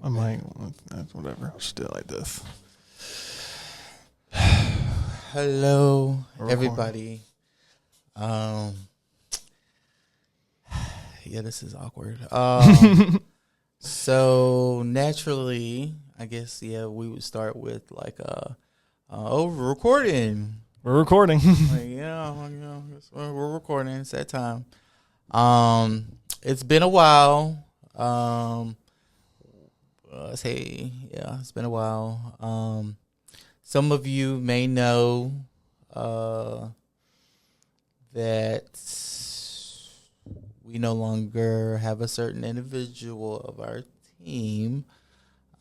I'm like, that's whatever. I'll just do it like this. Hello, everybody. Yeah, this is awkward. So naturally, I guess, we would start with like we're recording. We're recording. We're recording. It's that time. It's been a while. It's been a while. Some of you may know that we no longer have a certain individual of our team.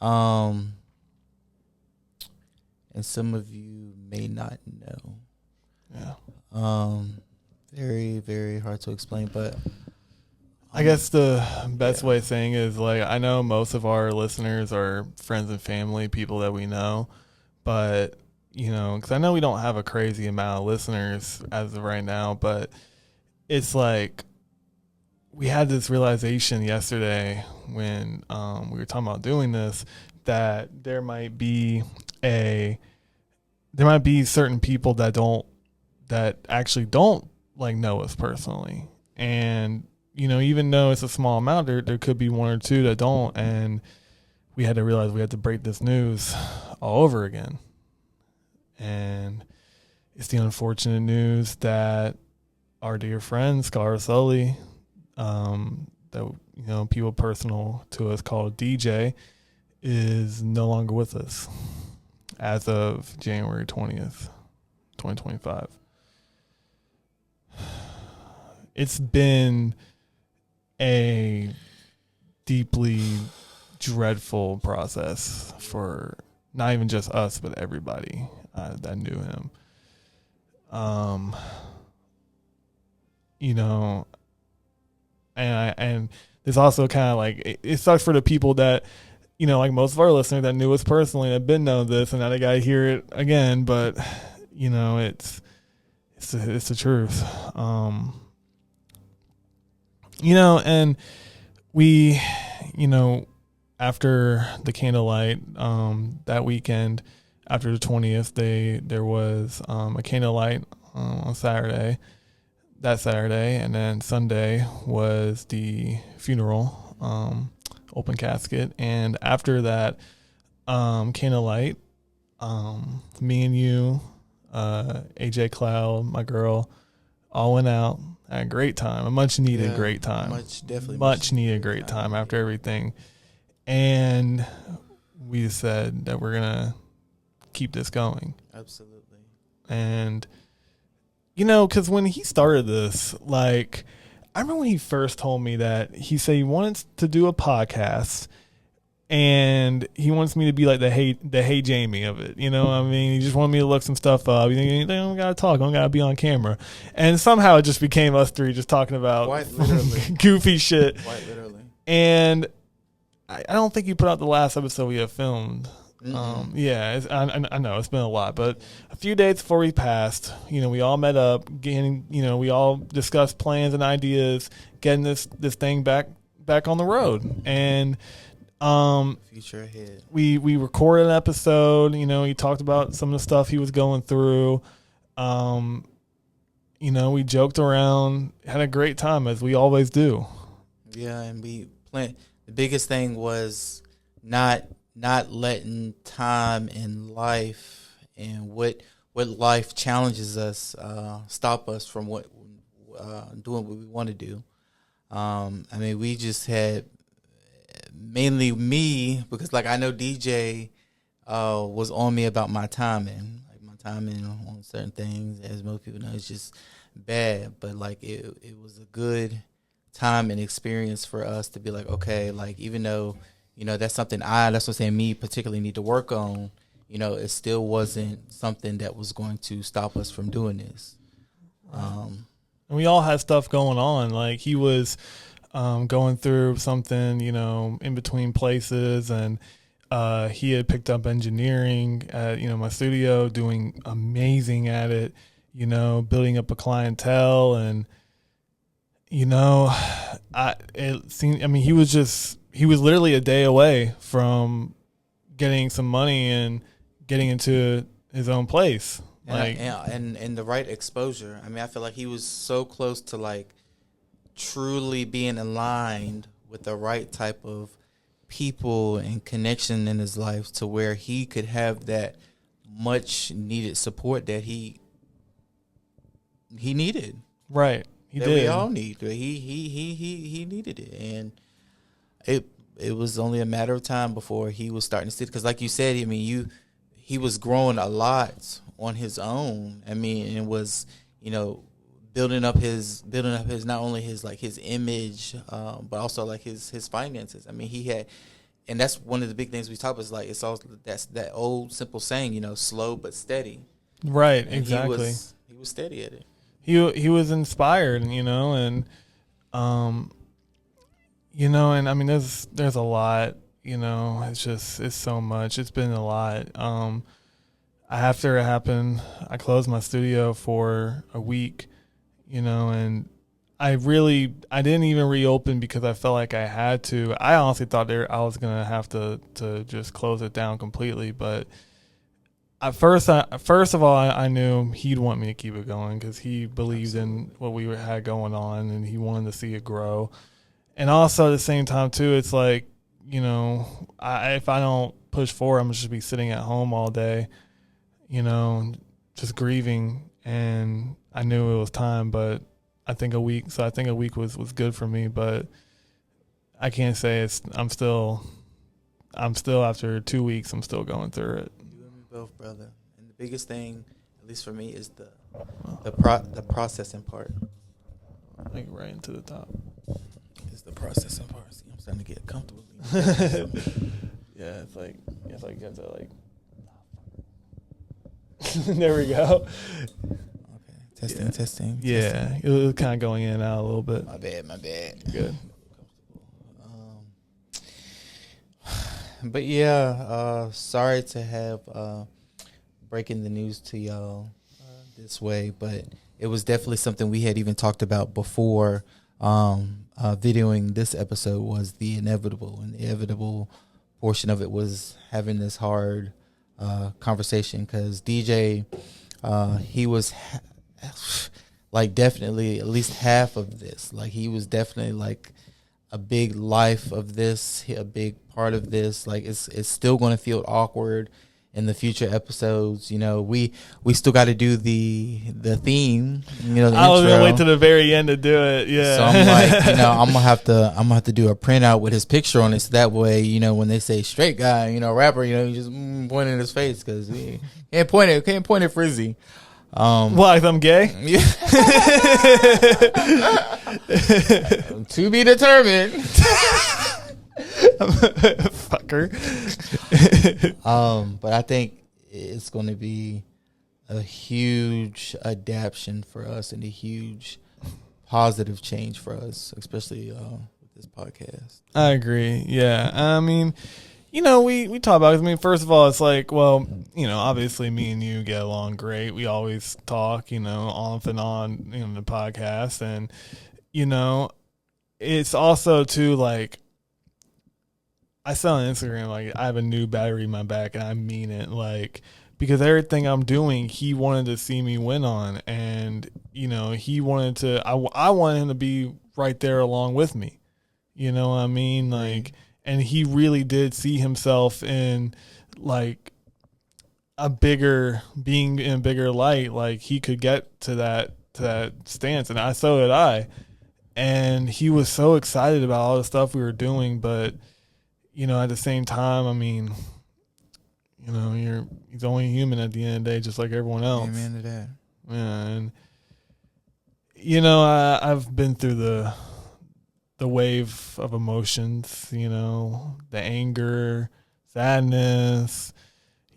And some of you may not know. Yeah. Very, very hard to explain, but I guess the best way of saying it is, like, I know most of our listeners are friends and family, people that we know, but, you know, because I know we don't have a crazy amount of listeners as of right now, but it's like we had this realization yesterday when we were talking about doing this, that there might be certain people that actually don't like know us personally. And, you know, even though it's a small amount, there could be one or two that don't. And we had to realize we had to break this news all over again. And it's the unfortunate news that our dear friend, Scar Sully, that, you know, people personal to us called DJ, is no longer with us as of January 20th, 2025. It's been a deeply dreadful process for not even just us, but everybody that knew him. You know, and there's also kind of like, it sucks for the people that, you know, like most of our listeners that knew us personally, that been know this, and now they got to hear it again. But, you know, it's the truth. You know, and we, you know, after the candlelight, that weekend, after the 20th, there was a candlelight on that Saturday, and then Sunday was the funeral, open casket. And after that candlelight, me and you, AJ Cloud, my girl, all went out, had a great time, a much needed great time, much needed great time after everything. And we said that we're gonna keep this going. Absolutely. And, you know, because when he started this, like, I remember when he first told me that, he said he wanted to do a podcast, and he wants me to be like the hey Jamie of it. You know what I mean? He just wanted me to look some stuff up. You don't got to talk. I don't got to be on camera. And somehow it just became us three just talking about quite literally goofy shit. Quite literally. And I don't think he put out the last episode we have filmed. I know it's been a lot, but a few days before we passed, you know, we all met up, we all discussed plans and ideas, getting this thing back on the road. And future ahead. We recorded an episode. You know, he talked about some of the stuff he was going through. You know, we joked around, had a great time, as we always do. Yeah, and we planned. The biggest thing was not letting time in life and what life challenges us stop us from doing what we want to do. I mean, we just had, mainly me, because like I know DJ was on me about my timing. Like my timing on certain things, as most people know, it's just bad. But like it was a good time and experience for us to be like, okay, like even though, you know, that's something that's what I'm saying, me particularly need to work on, you know, it still wasn't something that was going to stop us from doing this. And we all had stuff going on. Like he was going through something, you know, in between places, and he had picked up engineering at, you know, my studio, doing amazing at it, you know, building up a clientele. And, you know, he he was literally a day away from getting some money and getting into his own place. And the right exposure. I mean, I feel like he was so close to like truly being aligned with the right type of people and connection in his life to where he could have that much needed support that he needed. Right. He that did. We all need. He needed it, and it was only a matter of time before he was starting to see it. Because, like you said, I mean, he was growing a lot on his own. I mean, it was, you know, building up his not only his like his image, but also like his finances. I mean, he had, and that's one of the big things we talk about. Is like it's all that's that old simple saying, you know, slow but steady. Right. And exactly. He was steady at it. He was inspired, you know, and you know, and I mean, there's a lot, you know. It's so much. It's been a lot. After it happened, I closed my studio for a week, you know, and I didn't even reopen because I felt like I had to. I honestly thought I was gonna have to just close it down completely, but first of all, I knew he'd want me to keep it going because he believed in what we had going on and he wanted to see it grow. And also at the same time too, it's like, you know, if I don't push forward, I'm just be sitting at home all day, you know, just grieving. And I knew it was time, but I think a week was good for me. But I can't say I'm still after 2 weeks, I'm still going through it. You and me both, brother. And the biggest thing, at least for me, is the processing part. Like right into the top. It's the processing part. See, I'm starting to get comfortable. Yeah, it's like you have to like. There we go. Okay, testing. Yeah, it was kind of going in and out a little bit. My bad. Good. But yeah, sorry to have breaking the news to y'all this way, but it was definitely something we had even talked about before videoing this episode. Was the inevitable, and the inevitable portion of it was having this hard conversation because DJ, he was like definitely at least half of this. Like he was definitely like a big life of this, a big part of this. Like it's still going to feel awkward in the future episodes. You know, we still got to do the theme. You know, the I was intro. gonna wait to the very end to do it. Yeah. So I'm like, you know, I'm gonna have to do a printout with his picture on it. So that way, you know, when they say straight guy, you know, rapper, you know, you just point in his face because we can't point at Frizzy. Why? I'm gay? To be determined. Fucker. But I think it's going to be a huge adaptation for us and a huge positive change for us, especially with this podcast. I agree. Yeah. I mean, you know, we talk about it. I mean, first of all, it's like, well, you know, obviously me and you get along great. We always talk, you know, off and on in the podcast. And, you know, it's also too like, I said on Instagram, like, I have a new battery in my back, and I mean it, like, because everything I'm doing, he wanted to see me win on, and, you know, he wanted to, I wanted him to be right there along with me, you know what I mean, like, and he really did see himself in, like, being in a bigger light, like, he could get to that stance, and so did I, and he was so excited about all the stuff we were doing, but, you know, at the same time, I mean, you know, he's only human at the end of the day, just like everyone else. Amen to that. Yeah, and you know, I've been through the wave of emotions. You know, the anger, sadness.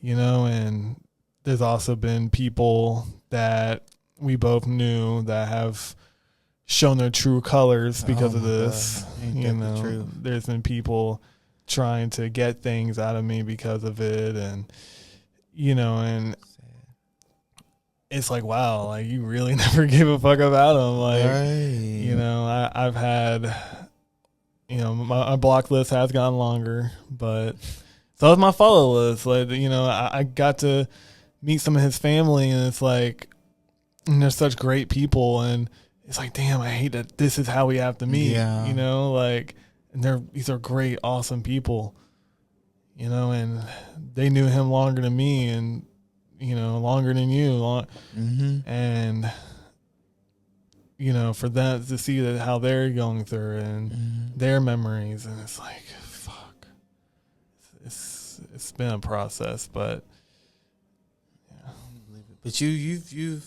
You know, and there's also been people that we both knew that have shown their true colors because of this. You know, there's been people trying to get things out of me because of it, and you know, and it's like, wow, like you really never gave a fuck about him, like, you know, I've had my block list has gotten longer, but so has my follow list. Like, I got to meet some of his family, and it's like, and they're such great people, and it's like, damn, I hate that this is how we have to meet. Yeah. Like, and these are great, awesome people. And they knew him longer than me, and longer than you, and for them to see that how they're going through and their memories, and it's like, fuck, it's been a process, but yeah. But you've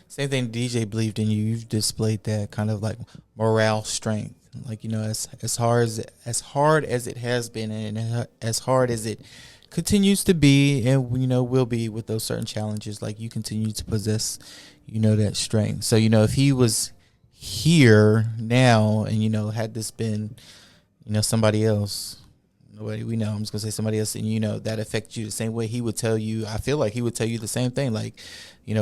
same thing. DJ believed in you. You've displayed that kind of like morale strength. Like, as hard as it has been, and as hard as it continues to be, and will be with those certain challenges, like, you continue to possess that strength. So if he was here now, and had this been somebody else, nobody we know, I'm just gonna say somebody else, and that affects you the same way, he would tell you, I feel like he would tell you the same thing. Like,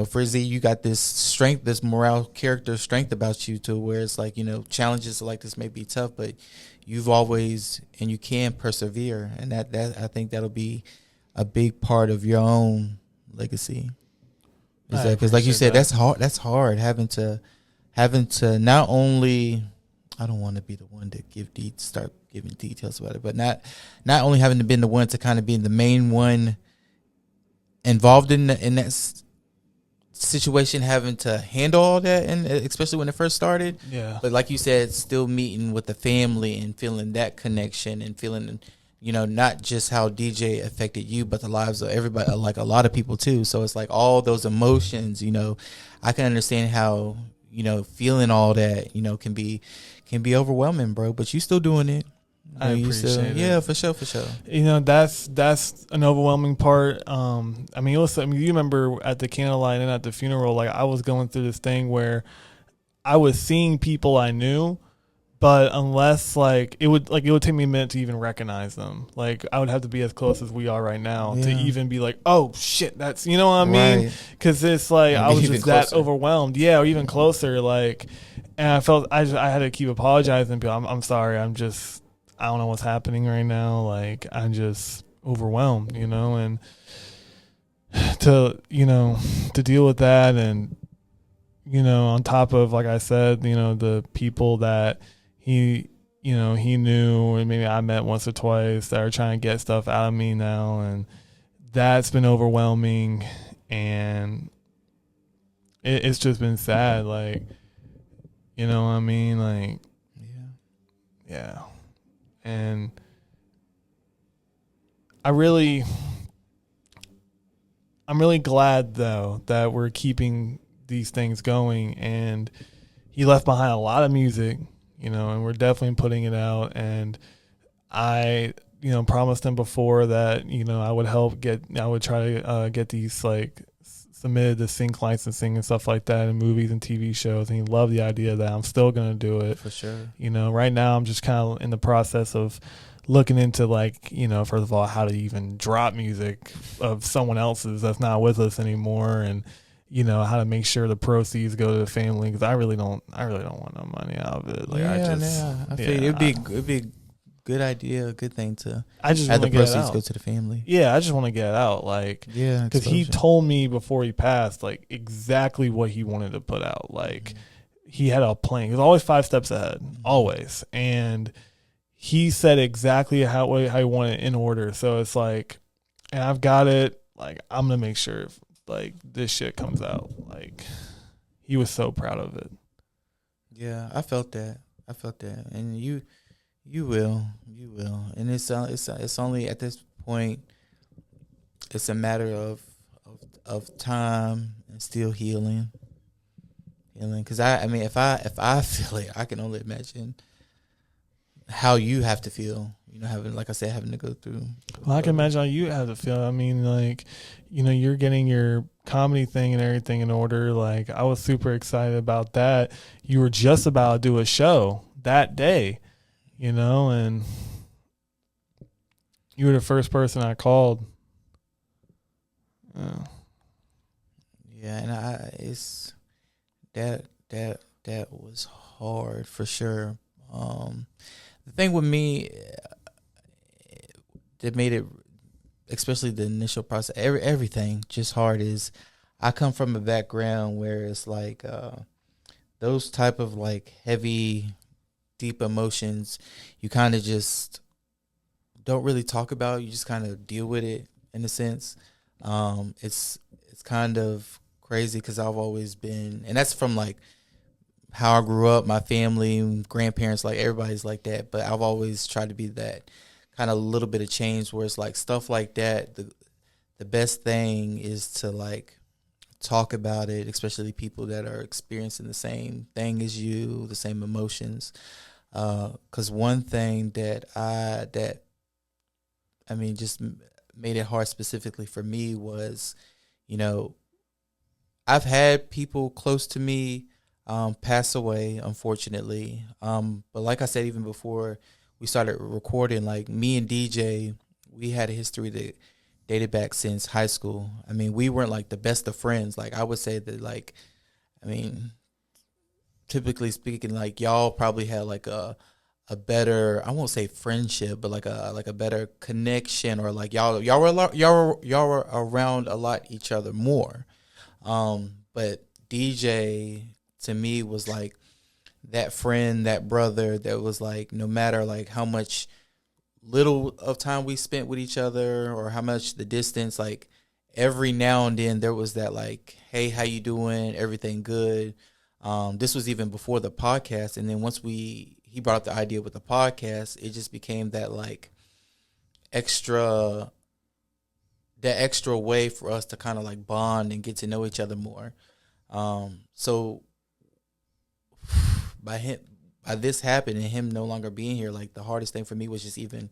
Frizzy, you got this strength, this morale, character strength about you, to where it's like, challenges like this may be tough, but you've always, and you can persevere, and that I think that'll be a big part of your own legacy. Is that, because like you said, that's hard. That's hard, having to not only, I don't want to be the one to start giving details about it, but not only having to be the one to kind of be the main one involved in that situation, having to handle all that, and especially when it first started. Yeah. But like you said, still meeting with the family and feeling that connection, and feeling, not just how DJ affected you, but the lives of everybody, like a lot of people too. So it's like all those emotions, I can understand how, feeling all that, can be overwhelming, bro. But you still doing it. I appreciate it. Yeah, for sure. That's an overwhelming part. Listen, you remember at the candlelight and at the funeral, like, I was going through this thing where I was seeing people I knew, but unless it would take me a minute to even recognize them. Like, I would have to be as close as we are right now to even be like, oh shit, that's, what I mean? Because it's like, I was just that overwhelmed. Yeah, or even closer. Like, and I felt I had to keep apologizing. I'm sorry. I don't know what's happening right now. Like, I'm just overwhelmed, and to deal with that, and, on top of, like I said, the people that he knew, and maybe I met once or twice, that are trying to get stuff out of me now. And that's been overwhelming, and it's just been sad. Like, what I mean? Like, yeah. And I'm really glad, though, that we're keeping these things going. And he left behind a lot of music, and we're definitely putting it out. And I, promised him before that, I would try to get these, like, submitted to sync licensing and stuff like that in movies and TV shows. And he loved the idea that I'm still going to do it. For sure. Right now I'm just kind of in the process of looking into, like, first of all, how to even drop music of someone else's that's not with us anymore. And, how to make sure the proceeds go to the family. Cause I really don't want no money out of it. Like, I feel it'd be a good idea, a good thing to I just have want the to get it proceeds out. go to the family. Yeah, I just want to get it out, like, because he told me before he passed, like, exactly what he wanted to put out. Like, he had a plan. He was always 5 steps ahead, always, and he said exactly how he wanted it in order. So it's like, and I've got it. Like, I'm gonna make sure, like, this shit comes out. Like, he was so proud of it. Yeah, I felt that, and you will, and it's only at this point, it's a matter of time and still healing. Because I mean, if I feel it, I can only imagine how you have to feel. Having, like I said, having to go through. Well, I can imagine how you have to feel. I mean, like, you're getting your comedy thing and everything in order. Like, I was super excited about that. You were just about to do a show that day. And you were the first person I called. Yeah, and it's that was hard for sure. The thing with me that made it, especially the initial process, everything just hard, is I come from a background where it's like those type of like heavy, deep emotions, you kind of just don't really talk about. You just kind of deal with it in a sense. It's kind of crazy because I've always been, and that's from like how I grew up, my family, grandparents, like everybody's like that. But I've always tried to be that kind of little bit of change where it's like stuff like that. The best thing is to like talk about it, especially people that are experiencing the same thing as you, the same emotions. Because one thing that just made it hard specifically for me was, you know, I've had people close to me pass away, unfortunately. But like I said, even before we started recording, like me and DJ, we had a history that dated back since high school. I mean, we weren't like the best of friends. Like I would say that, like, I mean, typically speaking, like y'all probably had like a better, I won't say friendship, but like a better connection, or like y'all were around a lot each other more. But DJ to me was like that friend, that brother that was like, no matter like how much little of time we spent with each other or how much the distance, like every now and then there was that like, hey, how you doing? Everything good? This was even before the podcast. And then once he brought up the idea with the podcast, it just became that like extra way for us to kind of like bond and get to know each other more. So by this happening and him no longer being here, like the hardest thing for me was just even,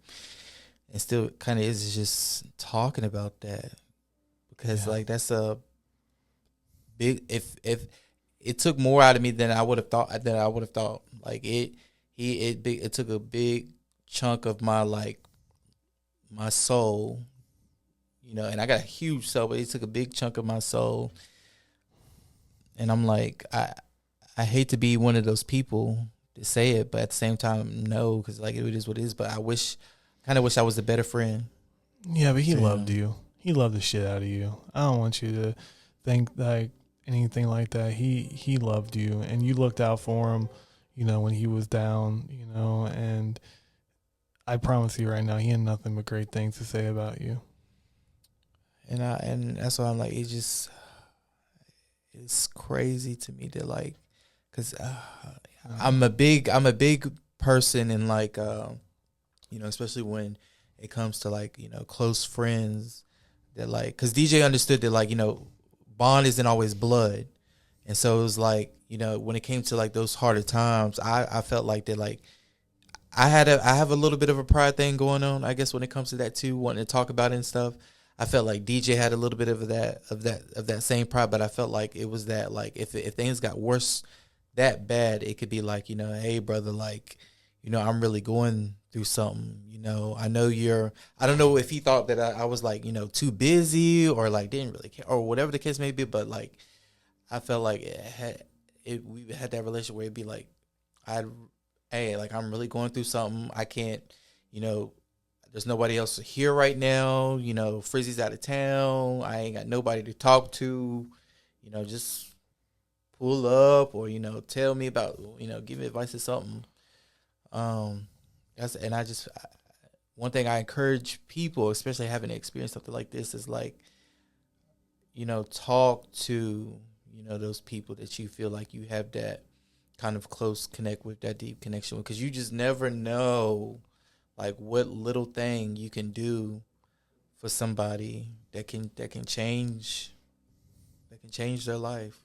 and still kind of is, just talking about that, because like that's a big, if it took more out of me than I would have thought, like it took a big chunk of my my soul, you know, and I got a huge soul, but it took a big chunk of my soul. And I'm like, I hate to be one of those people to say it, but at the same time, no, because like it is what it is. But I kind of wish I was a better friend. Yeah, but he loved you. He loved the shit out of you. I don't want you to think like anything like that. He loved you, and you looked out for him, you know, when he was down, you know. And I promise you right now, he had nothing but great things to say about you. And that's why I'm like, it's crazy to me that like, because I'm a big person, and like you know, especially when it comes to like, you know, close friends, that like, because DJ understood that like, you know, bond isn't always blood. And so it was like, you know, when it came to like those harder times, I felt like that like I have a little bit of a pride thing going on, I guess, when it comes to that too, wanting to talk about it and stuff. I felt like DJ had a little bit of that same pride, but I felt like it was that like if things got worse that bad, it could be like, you know, hey brother, like, you know, I'm really going through something, you know, I know I don't know if he thought that I was like, you know, too busy or like didn't really care or whatever the case may be, but like I felt like we had that relationship where it'd be like, hey, like I'm really going through something, I can't, you know, there's nobody else here right now. You know, Frizzy's out of town. I ain't got nobody to talk to. You know, just pull up or, you know, tell me about, you know, give me advice or something. One thing I encourage people, especially having experienced something like this, is like, you know, talk to, you know, those people that you feel like you have that kind of close connect with, that deep connection with, because you just never know like what little thing you can do for somebody that can change their life.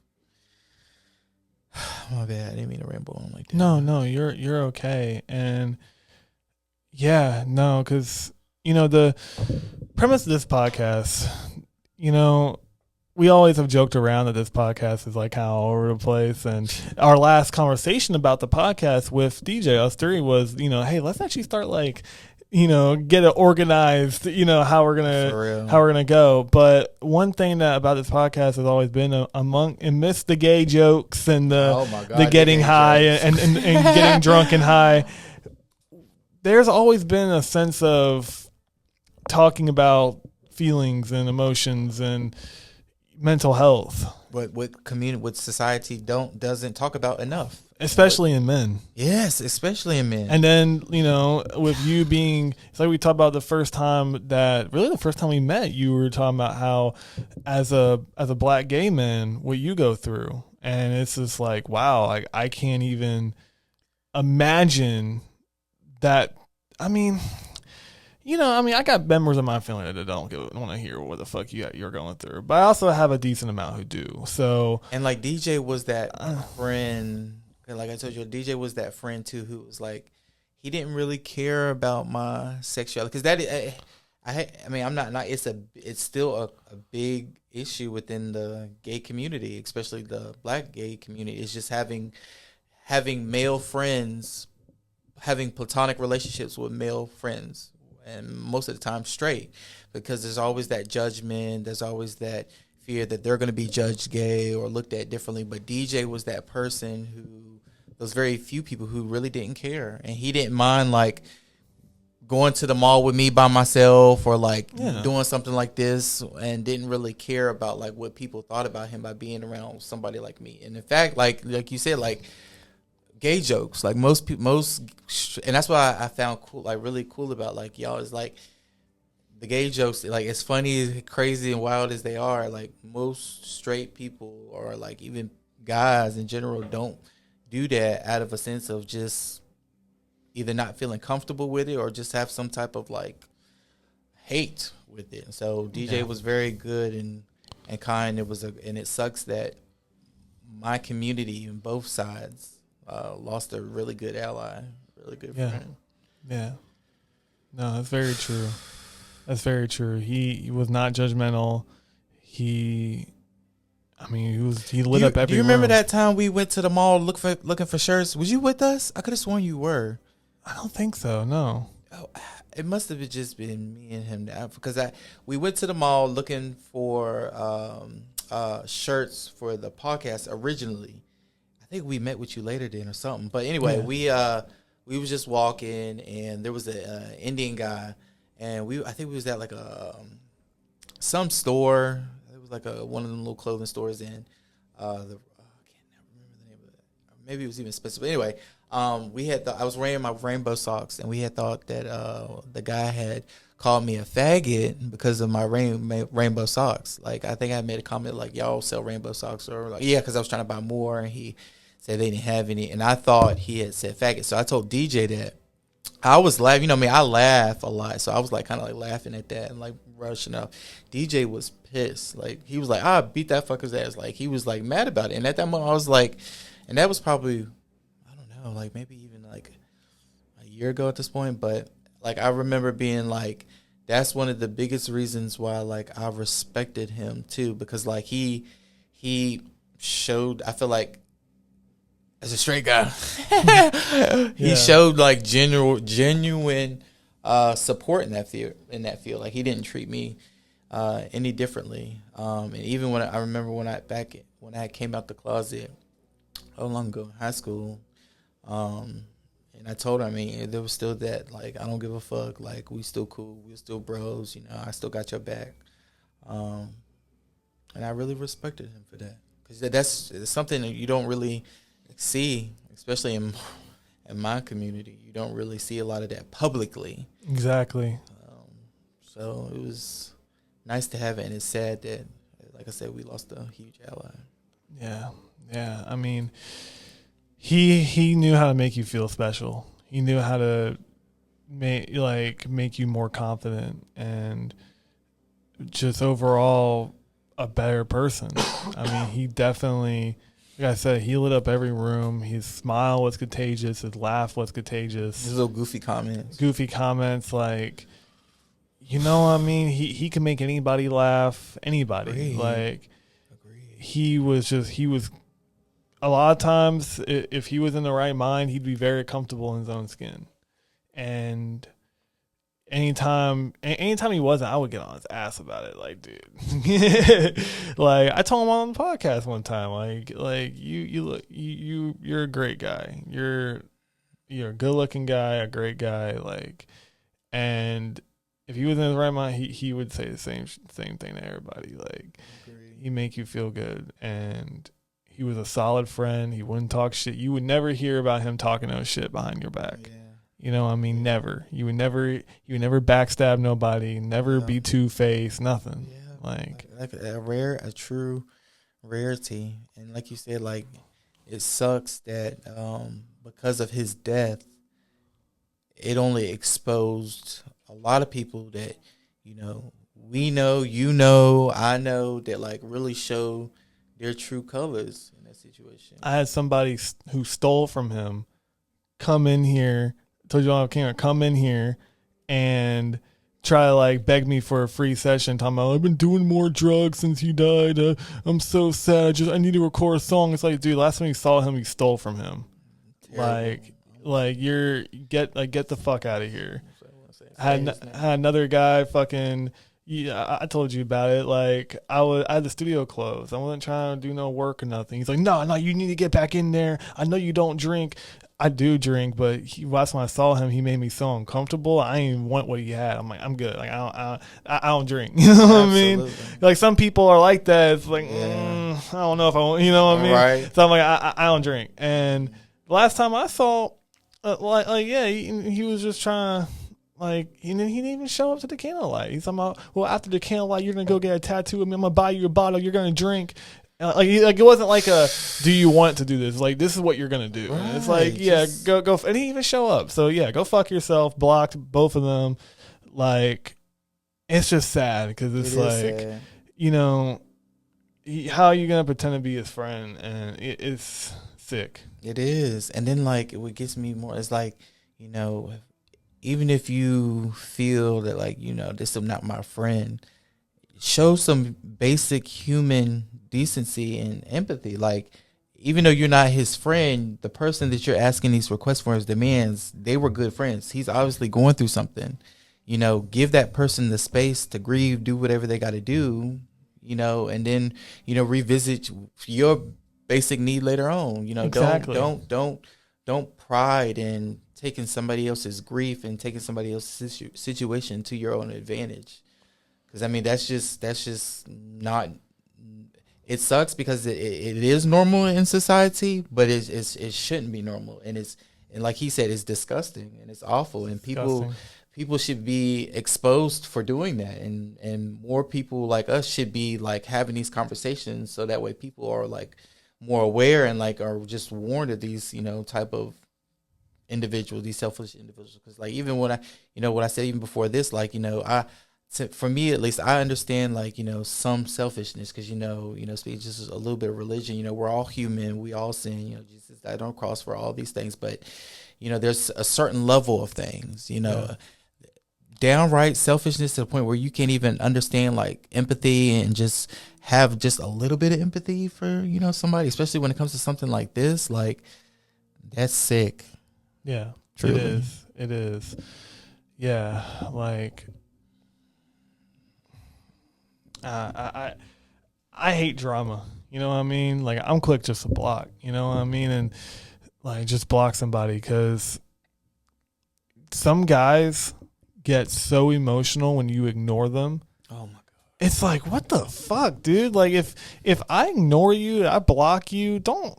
My bad, I didn't mean to ramble on like that. No, you're okay. And yeah, no, because you know the premise of this podcast, you know, we always have joked around that this podcast is like kind of all over the place. And our last conversation about the podcast with DJ, us three, was, you know, hey, let's actually start like, you know, get it organized, you know, how we're gonna go. But one thing that about this podcast has always been amidst the gay jokes and the getting high and getting drunk and high, there's always been a sense of talking about feelings and emotions and mental health, what society doesn't talk about enough, especially in men. Yes, especially in men. And then, with you being, it's like we talked about the first time we met, you were talking about how as a black gay man, what you go through. And it's just like, wow, like I can't even imagine that. I mean, I got members of my family that don't want to hear what the fuck you're going through, but I also have a decent amount who do. So, and like DJ was that friend, like I told you, DJ was that friend too, who was like, he didn't really care about my sexuality, because that I mean, I'm not it's still a big issue within the gay community, especially the black gay community. It's just having male friends, having platonic relationships with male friends, and most of the time straight, because there's always that judgment, there's always that fear that they're going to be judged gay or looked at differently. But DJ was that person who, those very few people who really didn't care, and he didn't mind like going to the mall with me by myself, or like doing something like this, and didn't really care about like what people thought about him by being around somebody like me. And in fact, like you said, like gay jokes, like most people, and that's why I found cool, like really cool about like y'all, is like the gay jokes, like as funny, crazy, and wild as they are, like most straight people, or like even guys in general, don't do that out of a sense of just either not feeling comfortable with it or just have some type of like hate with it. So DJ was very good and kind. And it sucks that my community on both sides lost a really good ally, really good friend. Yeah. No, that's very true. That's very true. He was not judgmental. He lit up every Do you remember room. that time we went to the mall looking for shirts? Was you with us? I could have sworn you were. I don't think so. No. Oh, it must have just been me and him now, because we went to the mall looking for shirts for the podcast originally. I think we met with you later then or something. But anyway, we was just walking, and there was an Indian guy, and I think we was at like some store. It was like one of them little clothing stores in I can't remember the name of it. Maybe it was even specific. But anyway, I was wearing my rainbow socks, and we had thought that the guy had called me a faggot because of my rainbow socks. Like, I think I made a comment like, y'all sell rainbow socks, or like, yeah, because I was trying to buy more, and he said they didn't have any, and I thought he had said faggot. So I told DJ that. I was laughing, you know me, I laugh a lot, so I was like kind of like laughing at that and like rushing up. DJ was pissed. Like, he was like, I beat that fucker's ass. Like, he was like mad about it. And at that moment I was like, and that was probably, I don't know, like maybe even like a year ago at this point, but like I remember being like, that's one of the biggest reasons why like I respected him too, because like he showed, I feel like, as a straight guy, he showed like genuine support in that field. Like, he didn't treat me any differently. And even when I remember when I came out the closet so long ago, high school, and I told her, I mean, there was still that, like, I don't give a fuck. Like, we still cool. We're still bros. You know, I still got your back. And I really respected him for that, because that's something that you don't really see, especially in my community. You don't really see a lot of that publicly. Exactly. So it was nice to have it, and it's sad that, like I said, we lost a huge ally. Yeah. I mean, he knew how to make you feel special. He knew how to make you more confident and just overall a better person. I mean, he definitely, like I said, he lit up every room. His smile was contagious. His laugh was contagious. His little goofy comments. Like, you know what I mean? He can make anybody laugh. Anybody. Agreed. Like, he was a lot of times, if he was in the right mind, he'd be very comfortable in his own skin. And anytime he wasn't, I would get on his ass about it. Like, dude, like I told him on the podcast one time, like you're a great guy. you're a good looking guy, a great guy, like, and if he was in his right mind, he would say the same thing to everybody. Like, he make you feel good, and he was a solid friend. He wouldn't talk shit. You would never hear about him talking no shit behind your back. Yeah. You know, I mean, never. You would never backstab nobody. Never be two-faced. Nothing. Yeah. Like a true rarity. And like you said, like, it sucks that because of his death, it only exposed a lot of people that, you know, we know, you know, I know, that like really show their true colors in that situation. I had somebody who stole from him come in here, told you on camera, come in here and try to like beg me for a free session, talking about, I've been doing more drugs since he died. I'm so sad. I need to record a song. It's like, dude, last time you saw him, you stole from him. Terrible. Like get the fuck out of here. I had another guy fucking. Yeah, I told you about it. Like, I had the studio closed. I wasn't trying to do no work or nothing. He's like, no, you need to get back in there. I know you don't drink. I do drink, but last time I saw him, he made me so uncomfortable. I didn't even want what he had. I'm like, I'm good. Like, I don't drink. You know what I mean? Like, some people are like that. It's like, I don't know if I want. You know what I mean? Right. So I'm like, I don't drink. And the last time I saw, he was just trying to. Like, he didn't even show up to the candlelight. He's talking about, well, after the candlelight, you're going to go get a tattoo of me. I'm going to buy you a bottle. You're going to drink. Like it wasn't like do you want to do this? Like, this is what you're going to do. Right. It's like, yeah, go. And he didn't even show up. So, yeah, go fuck yourself. Blocked both of them. Like, it's just sad because it's like, sad. You know, how are you going to pretend to be his friend? And it's sick. It is. And then, like, what gets me more is like, you know, even if you feel that, like, you know, this is not my friend, show some basic human decency and empathy. Like, even though you're not his friend, the person that you're asking these requests for, his demands, they were good friends. He's obviously going through something. You know, give that person the space to grieve, do whatever they got to do, you know, and then, you know, revisit your basic need later on. You know, exactly. Don't pride in taking somebody else's grief and taking somebody else's situation to your own advantage. Because, I mean, that's just not, it sucks because it is normal in society, but it shouldn't be normal. And like he said, it's disgusting and it's awful. And people should be exposed for doing that. And more people like us should be like having these conversations so that way people are like more aware and like are just warned of these, you know, type of individuals, these selfish individuals. Because like even when what I said even before this, like, you know, for me at least, I understand like, you know, some selfishness because, you know, speaking just a little bit of religion, you know, we're all human, we all sin, you know, Jesus died on the cross for all these things, but, you know, there's a certain level of things, you know, downright selfishness to the point where you can't even understand like empathy and just have just a little bit of empathy for, you know, somebody, especially when it comes to something like this. Like, that's sick. Yeah, truly. It is. Yeah, like I hate drama. You know what I mean? Like, I'm quick just to block. You know what I mean? And like just block somebody because some guys get so emotional when you ignore them. Oh my god! It's like, what the fuck, dude? Like, if I ignore you, I block you, don't.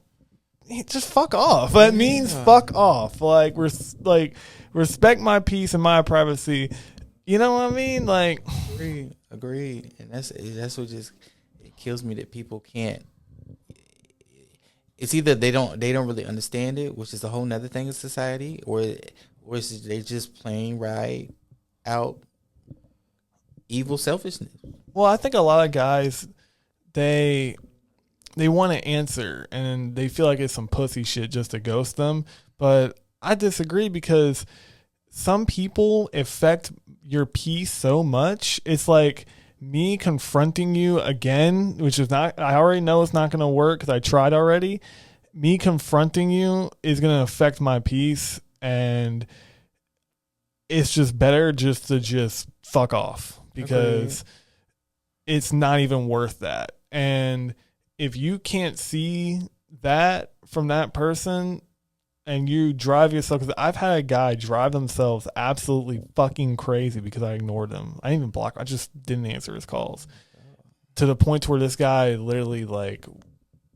Just fuck off. That means fuck off. Like, respect my peace and my privacy. You know what I mean? Like, agreed. And that's what just, it kills me that people can't. It's either they don't really understand it, which is a whole nother thing in society, or it's they just plain right out evil selfishness. Well, I think a lot of guys, they want to answer and they feel like it's some pussy shit just to ghost them. But I disagree because some people affect your peace so much. It's like me confronting you again, which is not, I already know it's not going to work because I tried already. Me confronting you is going to affect my peace, and it's just better just to fuck off because it's not even worth that. And if you can't see that from that person, and you drive yourself, because I've had a guy drive themselves absolutely fucking crazy because I ignored him. I didn't even block. I just didn't answer his calls, to the point where this guy literally like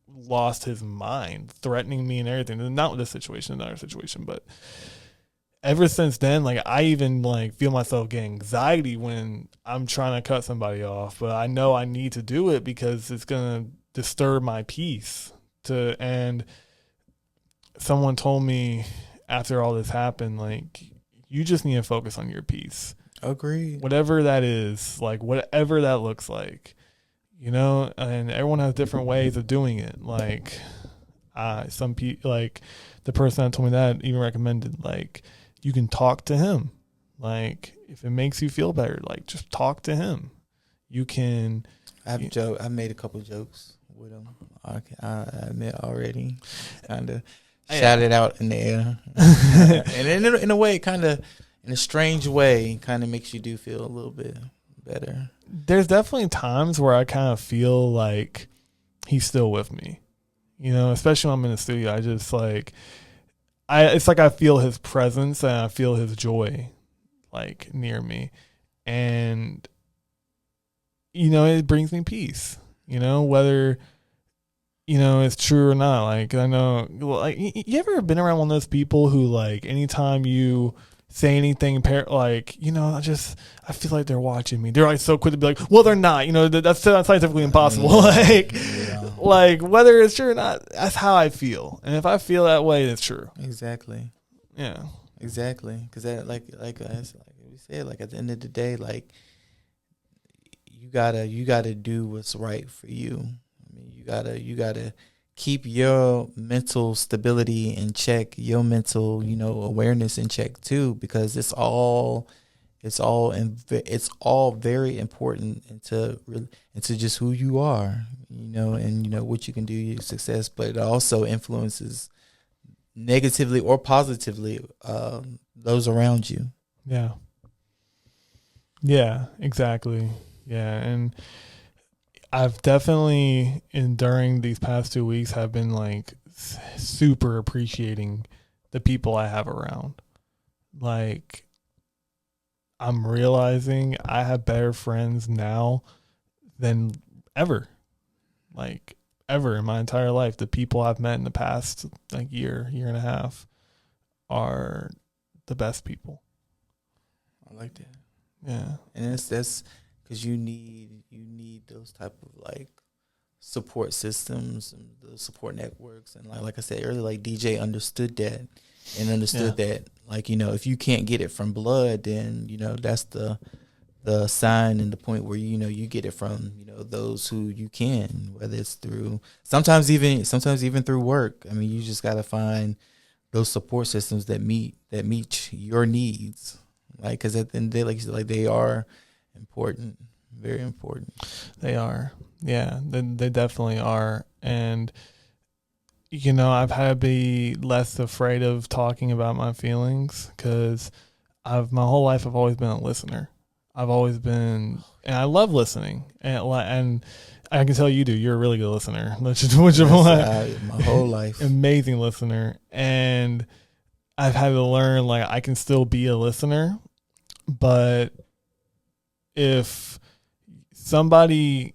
lost his mind, threatening me and everything. And not with this situation, another situation, but ever since then, like I even like feel myself getting anxiety when I'm trying to cut somebody off, but I know I need to do it because it's gonna disturb my peace. And someone told me after all this happened, like, you just need to focus on your peace. Agreed. Whatever that is, like whatever that looks like, you know, and everyone has different ways of doing it. Like some people, like the person that told me that even recommended, like, you can talk to him. Like, if it makes you feel better, like, just talk to him. You can. I made a couple jokes with him. I admit already. Kind of shout it out in the air. And in a way, kind of, in a strange way, kind of makes you do feel a little bit better. There's definitely times where I kind of feel like he's still with me. You know, especially when I'm in the studio. I just like... it's like I feel his presence and I feel his joy, like, near me. And, you know, it brings me peace, you know, whether, you know, it's true or not. Like, I know, like, you ever been around one of those people who, like, anytime you say anything, like, you know, I feel like they're watching me. They're like so quick to be like, well, they're not, you know, that's scientifically impossible. Like, whether it's true or not, that's how I feel. And if I feel that way, it's true. Exactly. Yeah. Exactly. Because that, like we said, like, at the end of the day, like, you gotta do what's right for you. I mean, you gotta keep your mental stability in check, your mental, you know, awareness in check too, because it's all very important into just who you are, you know, and, you know, what you can do, your success, but it also influences negatively or positively those around you. Yeah. Yeah, exactly. Yeah. And I've definitely, during these past 2 weeks, have been like super appreciating the people I have around. Like, I'm realizing I have better friends now than ever. Like, ever in my entire life. The people I've met in the past, like, year and a half are the best people. I like that. Yeah. And that's because you need those type of, like, support systems and the support networks. And like I said earlier, like, DJ understood that and understood that, like, you know, if you can't get it from blood, then, you know, that's the sign and the point where, you know, you get it from, you know, those who you can, whether it's through sometimes even through work. I mean, you just got to find those support systems that meet your needs. Like, because at the end of the day, like you said, like, they are important, very important. They are. Yeah, they definitely are. And, you know, I've had to be less afraid of talking about my feelings, because my whole life I've always been a listener. I've always been, and I love listening, and I can tell you do. You're a really good listener. My whole life, amazing listener, and I've had to learn, like, I can still be a listener, but if somebody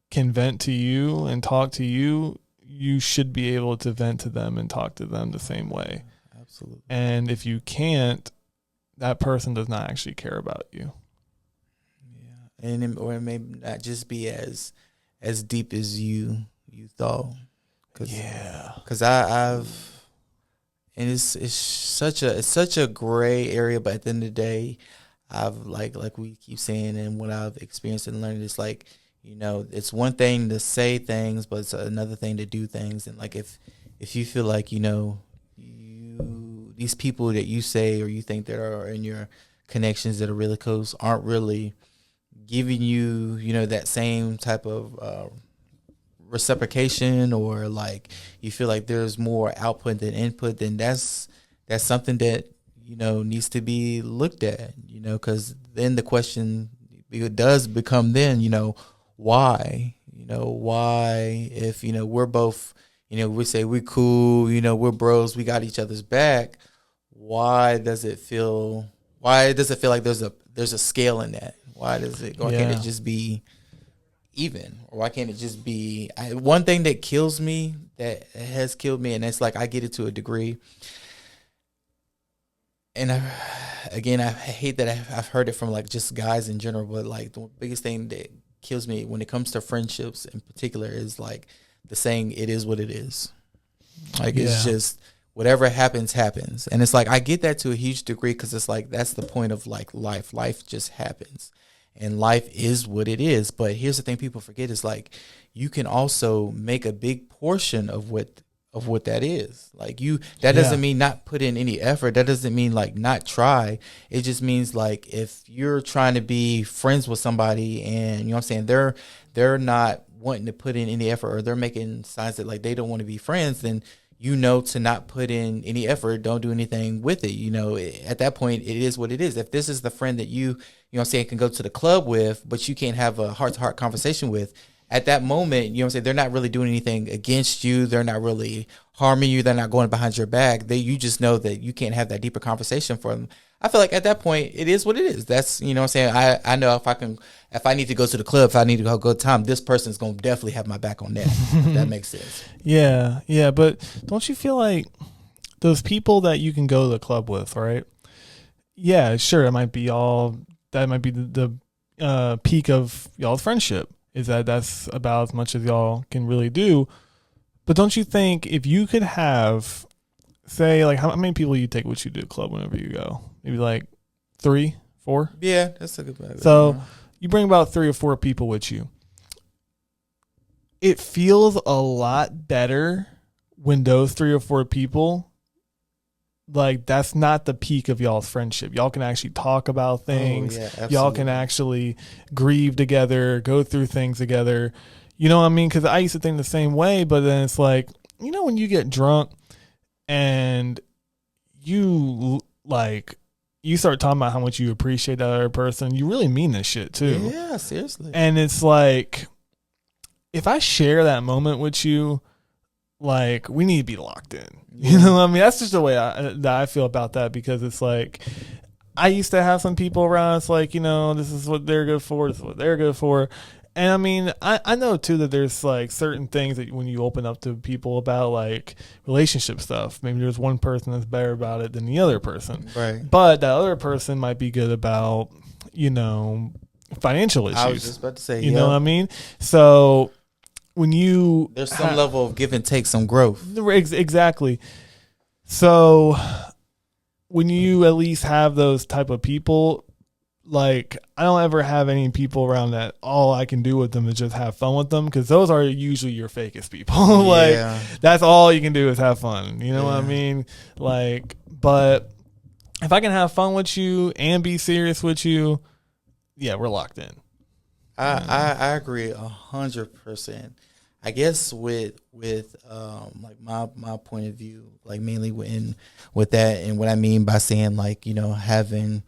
can vent to you and talk to you, you should be able to vent to them and talk to them the same way. Absolutely. And if you can't, that person does not actually care about you. Yeah, and or it may not just be as deep as you thought. Because I've and it's such a gray area, but at the end of the day, I've like we keep saying, and what I've experienced and learned is, like, you know, it's one thing to say things, but it's another thing to do things. And, like, if you feel like, you know, these people that you say or you think that are in your connections that are really close aren't really giving you, you know, that same type of reciprocation, or, like, you feel like there's more output than input, then that's something that, you know, needs to be looked at, you know, because then the question does become then, you know, why, if, you know, we're both, we say we're cool, we're bros, we got each other's back. Why does it feel like there's a scale in that? Why can't it just be even? Or why can't it just be one thing that kills me, that has killed me, and it's like I get it to a degree. And I hate that I've heard it from like just guys in general, but like the biggest thing that kills me when it comes to friendships in particular is like the saying, "It is what it is." Like it's just whatever happens, happens. And it's like I get that to a huge degree because it's like that's the point of like life. Life just happens. And life is what it is. But here's the thing people forget is like you can also make a big portion of what that is. Like that doesn't mean not put in any effort. That doesn't mean like not try. It just means like if you're trying to be friends with somebody and you know what I'm saying, they're not wanting to put in any effort, or they're making signs that like they don't want to be friends, then to not put in any effort, don't do anything with it. At that point, it is what it is. If this is the friend that you know what I'm saying, can go to the club with, but you can't have a heart-to-heart conversation with, at that moment, you know what I'm saying, they're not really doing anything against you. They're not really harming you. They're not going behind your back. You just know that you can't have that deeper conversation for them. I feel like at that point, it is what it is. That's, you know what I'm saying, I know if I need to go to the club, if I need to go to time, this person's going to definitely have my back on that. If that makes sense. Yeah. But don't you feel like those people that you can go to the club with, right? Yeah, sure. That might be the peak of y'all's friendship, is that's about as much as y'all can really do. But don't you think if you could have, say, like how many people you take with you to the club whenever you go? Maybe like 3, 4? Yeah, that's a good point. So you bring about 3 or 4 people with you. It feels a lot better when those 3 or 4 people, like that's not the peak of y'all's friendship. Y'all can actually talk about things. Y'all can actually grieve together, go through things together. You know what I mean? Because I used to think the same way, but then it's like, when you get drunk and you start talking about how much you appreciate that other person, you really mean this shit too. Yeah, seriously. And it's like, if I share that moment with you, like we need to be locked in. You know what I mean? That's just the way that I feel about that, because it's like I used to have some people around. It's like, this is what they're good for. This is what they're good for. And I mean, I know too that there's like certain things that when you open up to people about like relationship stuff, maybe there's one person that's better about it than the other person. Right. But that other person might be good about, financial issues. I was just about to say, you know what I mean? So when there's some level of give and take, some growth. Exactly. So when you at least have those type of people, like I don't ever have any people around that all I can do with them is just have fun with them, because those are usually your fakest people. Like that's all you can do is have fun. You know what I mean? Like, but if I can have fun with you and be serious with you, yeah, we're locked in. I agree 100%. I guess with like my point of view, like mainly with that, and what I mean by saying like having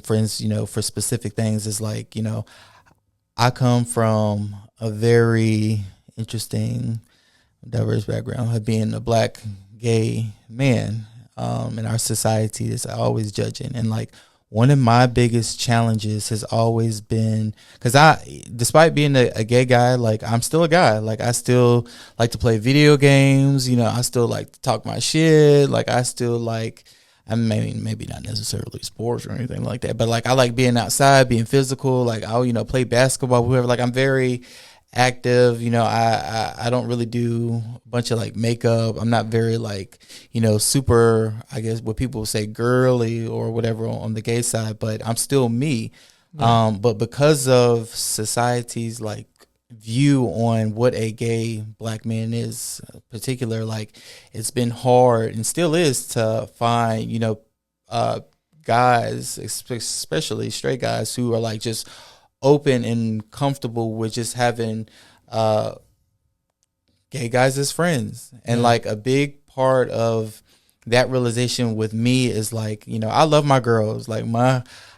friends for specific things is like I come from a very interesting, diverse background of being a black gay man in our society that's always judging. And like one of my biggest challenges has always been, because despite being a gay guy, like I'm still a guy. Like I still like to play video games. I still like to talk my shit. Like I still like, I mean, maybe not necessarily sports or anything like that, but like I like being outside, being physical. Like I'll play basketball, whatever. Like I'm very active. I don't really do a bunch of like makeup. I'm not very like super, I guess what people say, girly or whatever on the gay side, but I'm still me. Yeah. But because of society's like view on what a gay black man is, particular, like it's been hard and still is to find guys, especially straight guys, who are like just open and comfortable with just having gay guys as friends. And like a big part of that realization with me is like, I love my girls. Like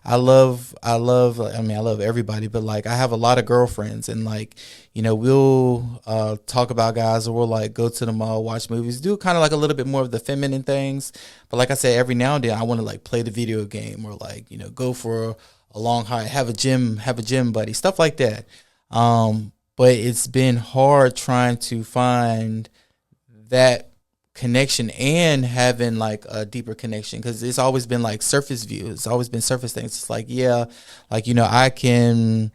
I love, I mean, I love everybody, but like I have a lot of girlfriends, and like, you know, we'll talk about guys, or we'll like go to the mall, watch movies, do kind of like a little bit more of the feminine things. But like I said, every now and then I want to like play the video game, or like, you know, go for a long hike, have a gym buddy, stuff like that. But it's been hard trying to find that connection and having like a deeper connection, because it's always been like surface view. It's always been surface things. It's like, yeah, like, you know, I can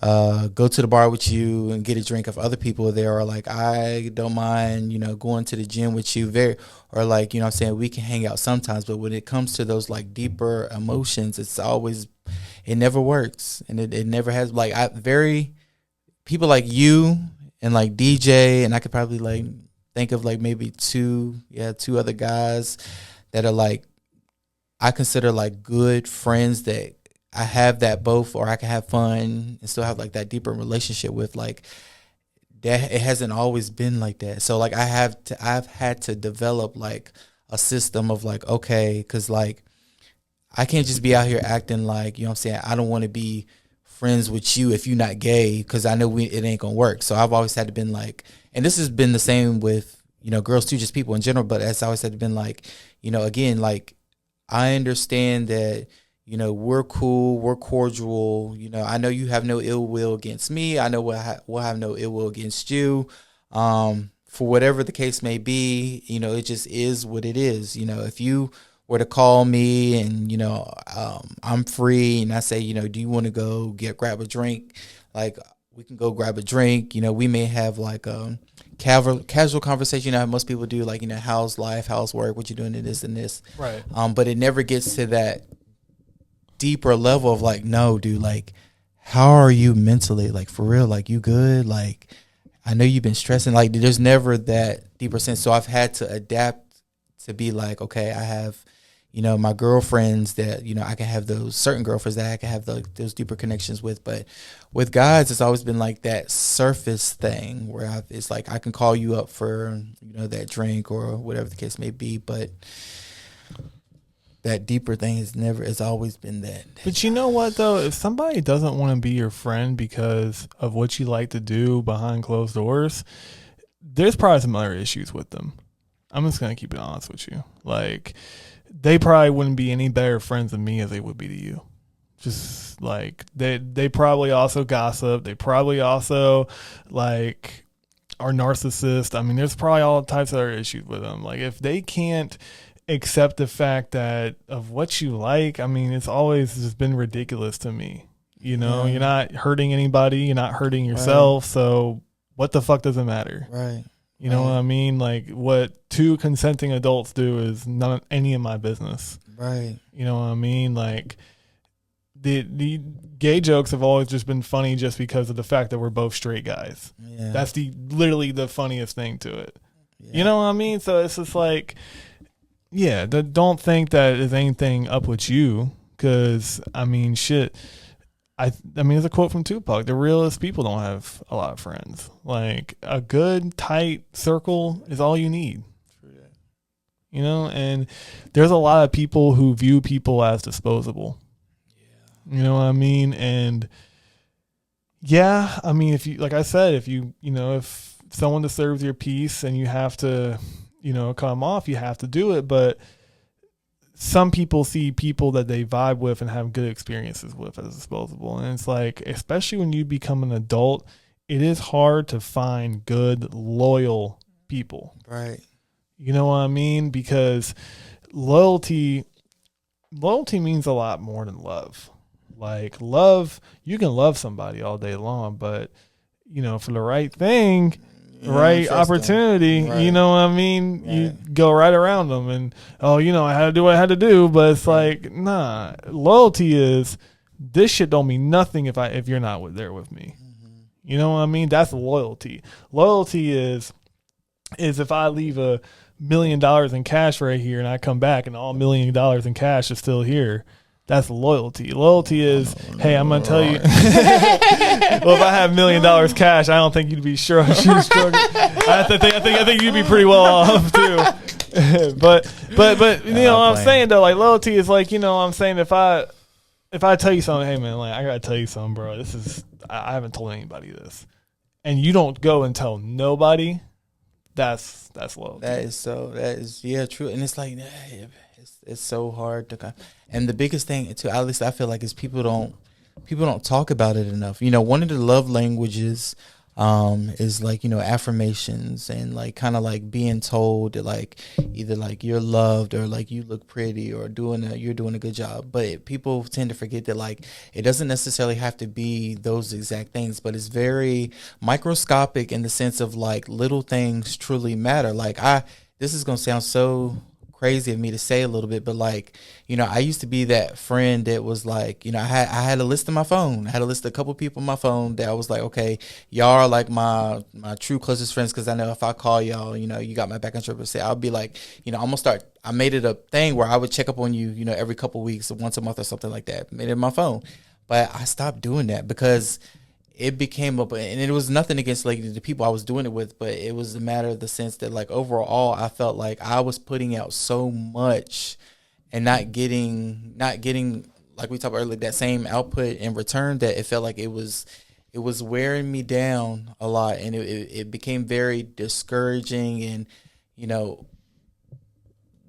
go to the bar with you and get a drink if other people are there, or like I don't mind, you know, going to the gym with you, or like, you know what I'm saying, we can hang out sometimes. But when it comes to those like deeper emotions, it never works, and it never has. Like people like you and like DJ, and I could probably like think of like maybe two other guys that are like, I consider like good friends that I have that both, or I can have fun and still have like that deeper relationship with. Like that, it hasn't always been like that. So like I've had to develop like a system of like, okay, because like I can't just be out here acting like, you know what I'm saying, I don't want to be friends with you if you're not gay, because I know it ain't gonna work. So I've always had to been like, and this has been the same with, you know, girls too, just people in general, but it's always had to been like, you know, again, like I understand that, you know, we're cool, we're cordial, you know, I know you have no ill will against me, I know we'll have no ill will against you, for whatever the case may be. You know, it just is what it is. You know, if you were to call me and, you know, I'm free, and I say, you know, do you want to go grab a drink? Like, we can go grab a drink. You know, we may have like a casual conversation, you know, how most people do, like, you know, how's life, how's work, what you doing to this and this. Right. But it never gets to that deeper level of like, no, dude, like, how are you mentally? Like, for real, like, you good? Like, I know you've been stressing. Like, there's never that deeper sense. So I've had to adapt to be like, okay, I have, you know, my girlfriends that, you know, I can have those certain girlfriends that I can have those deeper connections with. But with guys, it's always been like that surface thing where it's like I can call you up for, you know, that drink or whatever the case may be. But that deeper thing it's always been that. But you know what, though? If somebody doesn't want to be your friend because of what you like to do behind closed doors, there's probably some other issues with them. I'm just going to keep it honest with you. Like, they probably wouldn't be any better friends than me as they would be to you. Just like they probably also gossip. They probably also like are narcissists. I mean, there's probably all types of other issues with them. Like, if they can't accept the fact that of what you like, I mean, it's always just been ridiculous to me. You know, You're not hurting anybody. You're not hurting yourself. Right. So what the fuck does it matter? Right. You know what I mean? Like, what two consenting adults do is not any of my business. Right. You know what I mean? Like, the gay jokes have always just been funny just because of the fact that we're both straight guys. Yeah. That's literally the funniest thing to it. Yeah. You know what I mean? So it's just like, yeah, don't think that there's anything up with you, because, I mean, shit. I mean, there's a quote from Tupac: the realest people don't have a lot of friends. Like, a good, tight circle is all you need. You know, and there's a lot of people who view people as disposable. Yeah. You know what I mean? And yeah, I mean, if you, like I said, if someone disturbs your peace and you have to, you know, cut them off, you have to do it. But some people see people that they vibe with and have good experiences with as disposable. And it's like, especially when you become an adult, it is hard to find good, loyal people. Right. You know what I mean? Because loyalty means a lot more than love. Like, love, you can love somebody all day long, but, you know, for the right thing, right opportunity, right. You know what I mean? Right. You go right around them and, oh, you know, I had to do what I had to do. But it's like, nah, loyalty is, this shit don't mean nothing if you're not there with me. Mm-hmm. You know what I mean? That's loyalty. Loyalty is if I leave $1 million in cash right here and I come back and all $1 million in cash is still here. That's loyalty. Loyalty is, hey, I'm gonna tell you. Well, if I have $1 million cash, I don't think you'd be sure. I think you'd be pretty well off too. but you know what I'm saying though, like, loyalty is like, you know what I'm saying, if I if I tell you something, hey man, like I gotta tell you something, bro. This is I haven't told anybody this, and you don't go and tell nobody. That's low. That is yeah, true. And it's like it's so hard to and the biggest thing too, at least I feel like, is people don't talk about it enough. You know, one of the love languages is like, you know, affirmations, and like kind of like being told that like either like you're loved, or like you look pretty, or you're doing a good job. But people tend to forget that like it doesn't necessarily have to be those exact things, but it's very microscopic in the sense of like little things truly matter. Like this is gonna sound so crazy of me to say a little bit, but like, you know, I used to be that friend that was like, you know, I had a list on my phone. I had a list of a couple people on my phone that I was like, okay, y'all are like my true closest friends, because I know if I call y'all, you know, you got my back on triple. Say I'll be like, you know, I'm gonna start. I made it a thing where I would check up on you, you know, every couple weeks or once a month or something like that. Made it on my phone, but I stopped doing that because it became and it was nothing against like the people I was doing it with, but it was a matter of the sense that like overall I felt like I was putting out so much and not getting like we talked earlier, that same output in return, that it felt like it was wearing me down a lot, and it became very discouraging. And you know,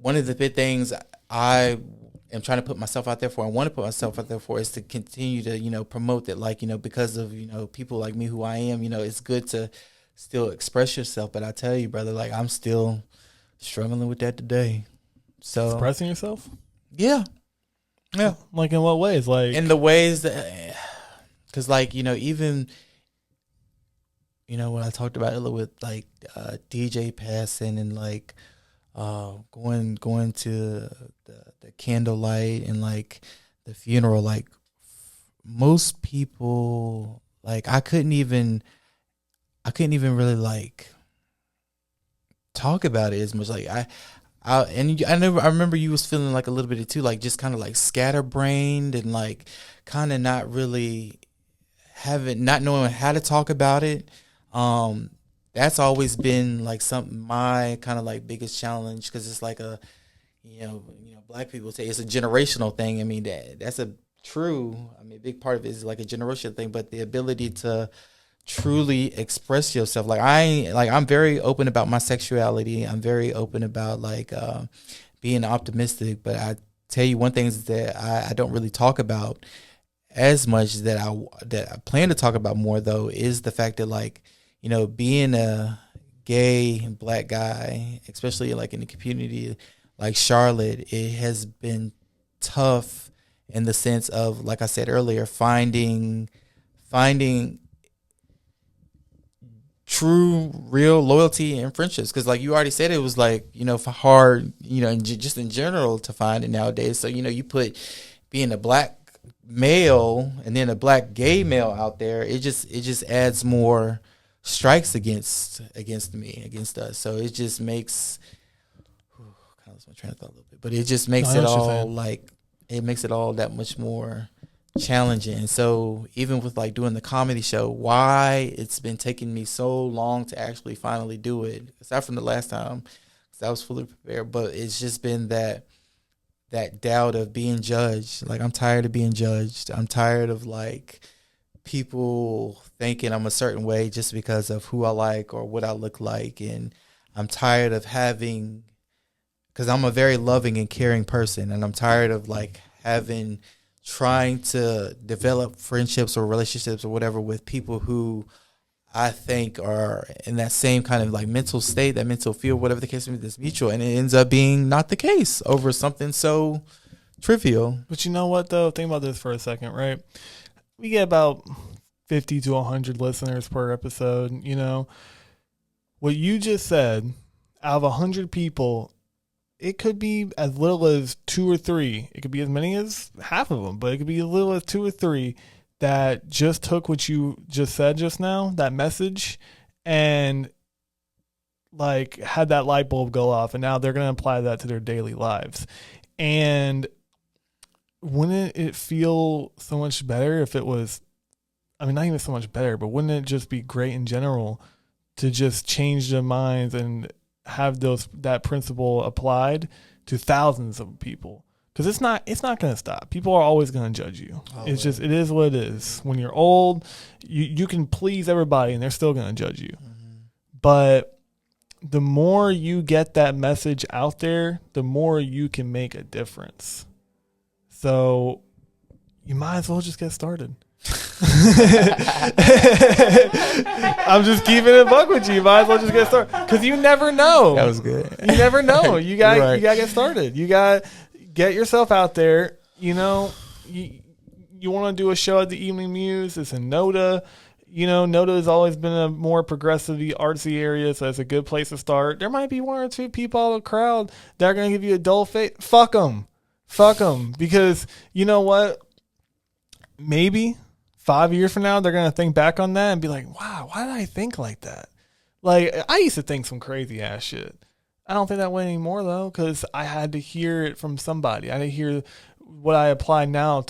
one of the big things I am trying to put myself out there for, I want to put myself out there for, is to continue to, you know, promote that, like, you know, because of, you know, people like me who I am, you know, it's good to still express yourself. But I tell you, brother, like I'm still struggling with that today. So Expressing yourself? Yeah. Like in what ways? Like in the ways that, because like, you know, even, you know, when I talked about it with like DJ passing, and like going to the candlelight and like the funeral, like most people, like I couldn't even really like talk about it as much. Like I remember you was feeling like a little bit of too, like just kind of like scatterbrained, and like kind of not really not knowing how to talk about it. That's always been like something, my kind of like biggest challenge, because it's like a, you know, black people say it's a generational thing. I mean, that's a big part of it is like a generational thing, but the ability to truly express yourself. Like I'm very open about my sexuality. I'm very open about like being optimistic, but I tell you one thing is that I don't really talk about as much, that I plan to talk about more though, is the fact that like, you know, being a gay black guy, especially like in the community like Charlotte, it has been tough in the sense of, like I said earlier, finding true, real loyalty and friendships. Because like you already said, it was like, you know, for hard, you know, just in general to find it nowadays. So, you know, you put being a black male and then a black gay male out there, it just adds more strikes against us. So it just makes, kind of lost my train of thought a little bit, but it just makes it all that much more challenging. So even with like doing the comedy show, why it's been taking me so long to actually finally do it, aside from the last time, because I was fully prepared, but it's just been that doubt of being judged. Like I'm tired of being judged. I'm tired of like people thinking I'm a certain way just because of who I like or what I look like. And I'm tired of because I'm a very loving and caring person, and I'm tired of like trying to develop friendships or relationships or whatever with people who I think are in that same kind of like mental state, that mental field, whatever the case may be, that's mutual. And it ends up being not the case over something so trivial. But you know what though? Think about this for a second, right? We get about 50 to 100 listeners per episode. You know, what you just said, out of 100 people, it could be as little as 2 or 3. It could be as many as half of them, but it could be as little as 2 or 3 that just took what you just said just now, that message, and like had that light bulb go off, and now they're going to apply that to their daily lives. And wouldn't it feel so much better if it was, I mean, not even so much better, but wouldn't it just be great in general to just change their minds and have that principle applied to thousands of people? because it's not going to stop. People are always going to judge you. Always. It's just, it is what it is. When you're old, you can please everybody and they're still going to judge you. But the more you get that message out there, the more you can make a difference. So you might as well just get started. I'm just keeping it buck with you. You might as well just get started, because you never know. That was good. You never know. You got Right. you got to get started. You got to get yourself out there. You know, you want to do a show at the Evening Muse. It's in Noda. You know, Noda has always been a more progressive, artsy area, so it's a good place to start. There might be one or two people out of the crowd that are going to give you a dull face. Fuck them. Because you know what? Maybe 5 years from now, they're going to think back on that and be like, wow, why did I think like that? Like, I used to think some crazy ass shit. I don't think that way anymore, though, because I had to hear it from somebody. I had to hear what I apply now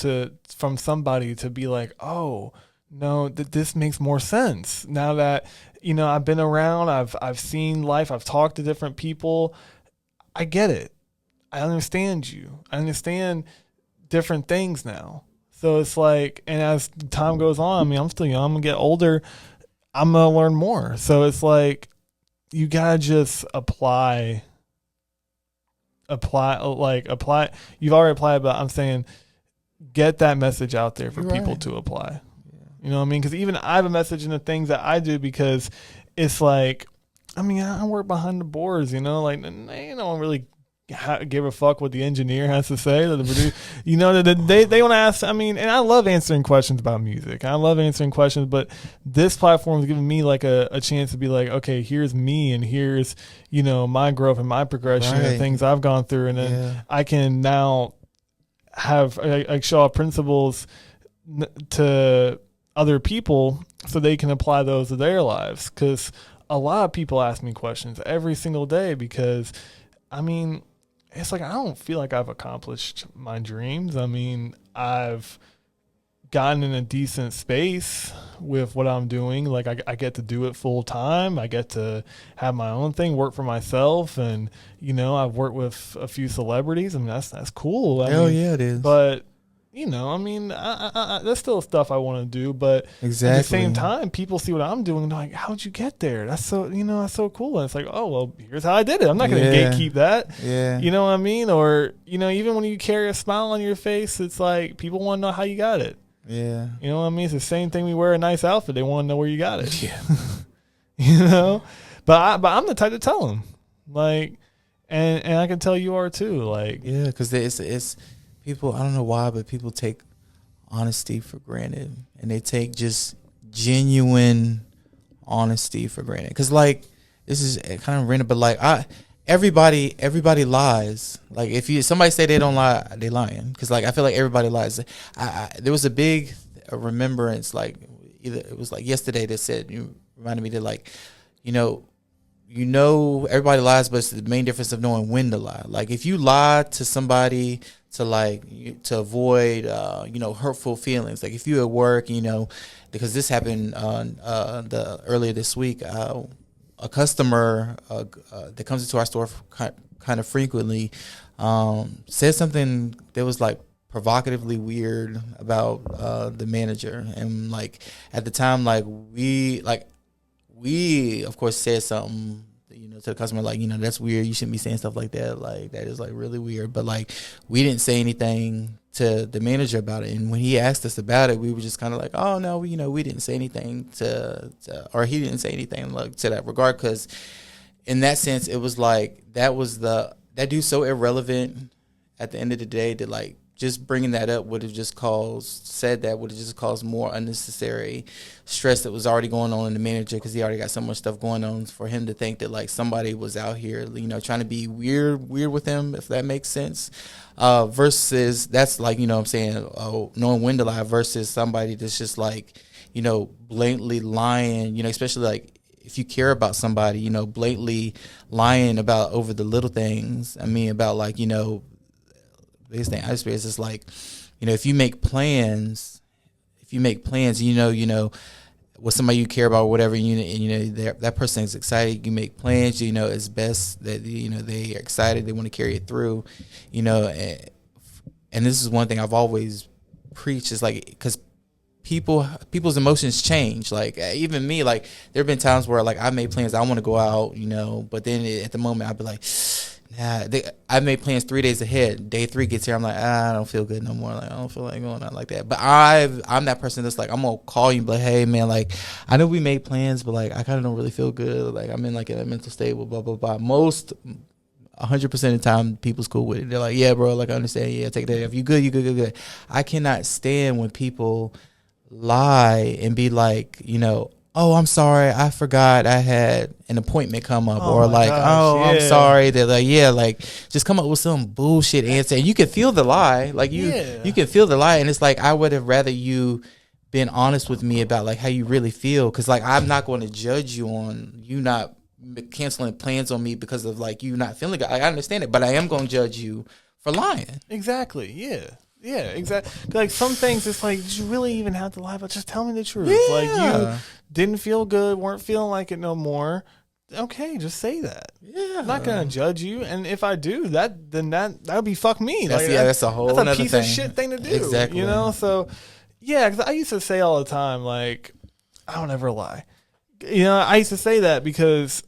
from somebody to be like, oh, no, this makes more sense now that, you know, I've been around, I've seen life, I've talked to different people. I get it. I understand you. I understand different things now. So it's like, and as time goes on, I mean, I'm still young, I'm gonna get older, I'm gonna learn more. So it's like, you gotta just apply. You've already applied, but I'm saying, get that message out there for people to apply. You know what I mean? Because even I have a message in the things that I do, because it's like, I mean, I work behind the boards, you know, like, they don't really give a fuck what the engineer has to say. You know, they want to ask, I mean, and I love answering questions about music. I love answering questions, but this platform is giving me like a chance to be like, okay, here's me, and here's, you know, my growth and my progression and things I've gone through. And then I can now have, like, show off principles to other people so they can apply those to their lives. Because a lot of people ask me questions every single day, because, I mean, it's like, I don't feel like I've accomplished my dreams. I mean, I've gotten in a decent space with what I'm doing. Like, I get to do it full time. I get to have my own thing, work for myself. And, you know, I've worked with a few celebrities. I mean, that's cool. I mean, yeah, it is. But, you know, I mean, there's still stuff I want to do, but at the same time, people see what I'm doing, and they're like, how'd you get there? That's so, you know, that's so cool. And it's like, oh, well, here's how I did it. I'm not going to gatekeep that. Yeah. You know what I mean? Or, you know, even when you carry a smile on your face, it's like, people want to know how you got it. Yeah. You know what I mean? It's the same thing. We wear a nice outfit. They want to know where you got it. Yeah. You know? But I'm the type to tell them. Like, and I can tell you are too. Like, yeah, because it's people, I don't know why, but people take honesty for granted, and they take just genuine honesty for granted. Because, like, this is kind of random, but like, everybody lies. Like, if somebody say they don't lie, they lying. Because, like, I feel like everybody lies. There was a big remembrance, like, either it was like yesterday that said, you reminded me that, like, you know, everybody lies, but it's the main difference of knowing when to lie. Like, if you lie to somebody to avoid hurtful feelings, like if you at work, you know, because this happened earlier this week, a customer that comes into our store kind of frequently said something that was like provocatively weird about the manager, and like at the time, we of course said something, you know, to the customer, like, you know, that's weird, you shouldn't be saying stuff like that, like that is like really weird. But like, we didn't say anything to the manager about it, and when he asked us about it, we were just kind of like, oh no, we didn't say anything or he didn't say anything like to that regard, because in that sense it was like that dude's so irrelevant at the end of the day that, like, just bringing that up would have just caused more unnecessary stress that was already going on in the manager, because he already got so much stuff going on, for him to think that like somebody was out here, you know, trying to be weird with him, if that makes sense. Versus that's like, you know what I'm saying, knowing when to lie, versus somebody that's just like, you know, blatantly lying, you know, especially like if you care about somebody, you know, blatantly lying about over the little things. I mean, about like, you know, biggest thing I experience is like, you know, if you make plans, you know, with somebody you care about or whatever, and you know that person is excited, you make plans, you know, it's best that, you know, they are excited, they want to carry it through, you know, and this is one thing I've always preached, is like, because people's emotions change. Like even me, like there have been times where like I made plans, I want to go out, but then at the moment I'd be like, nah. I made plans 3 days ahead. Day 3 gets here, I'm like, I don't feel good no more. Like I don't feel like going out like that. But I'm that person that's like, I'm gonna call you and be like, hey man, like I know we made plans, but like I kind of don't really feel good. Like I'm in like a mental state, blah blah blah. Most 100% of the time, people's cool with it. They're like, yeah, bro, like I understand. Yeah, take that. If you good, you good. I cannot stand when people lie and be like, oh, I'm sorry, I forgot I had an appointment come up, or like, gosh, I'm sorry. They're like, yeah, like just come up with some bullshit answer. And you can feel the lie, like you can feel the lie, and it's like I would have rather you been honest with me about like how you really feel, because like I'm not going to judge you on you not canceling plans on me because of like you not feeling good. I understand it, but I am going to judge you for lying. Exactly. Yeah, exactly. Like some things, it's like, did you really even have to lie about? Just tell me the truth. Yeah. Like you didn't feel good, weren't feeling like it no more. Okay, just say that. Yeah, I'm not gonna judge you, and if I do that would be fuck me. That's a whole. That's a piece of shit thing to do. Exactly. So yeah, because I used to say all the time, like I don't ever lie. I used to say that because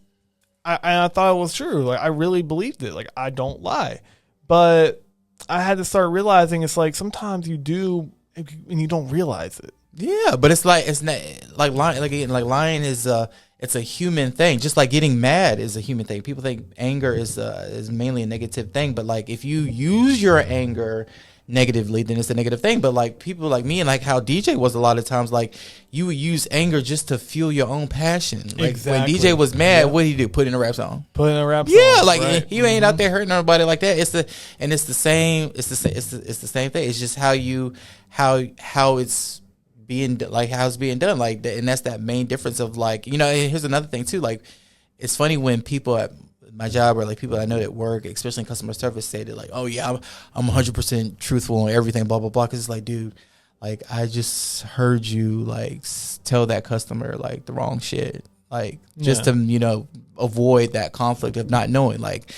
I thought it was true. Like I really believed it. Like I don't lie, but I had to start realizing it's like sometimes you do and you don't realize it. Yeah, but it's not like lying. Like lying is it's a human thing. Just like getting mad is a human thing. People think anger is mainly a negative thing, but like if you use your anger negatively, then it's a negative thing. But like people like me and like how DJ was a lot of times, like you would use anger just to fuel your own passion. Like exactly. When DJ was mad, what did he do? Put in a rap song. Yeah, like right. He ain't out there hurting nobody like that. It's the same. It's the same thing. It's just how it's being like how it's being done. Like and that's that main difference of like and here's another thing too. Like it's funny when people at my job or like people I know at work, especially in customer service, say that like, oh yeah, I'm 100% truthful on everything, blah blah blah. Because it's like, dude, like I just heard you like tell that customer like the wrong shit, like just to avoid that conflict of not knowing. Like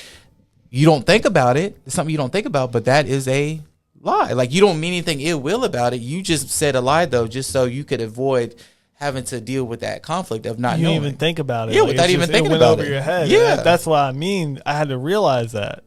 you don't think about it. It's something you don't think about, but that is a lie. Like you don't mean anything ill will about it. You just said a lie though, just so you could avoid having to deal with that conflict of not knowing. You didn't even think about it. Yeah, without even thinking about it. It went over your head. Yeah. That's what I mean. I had to realize that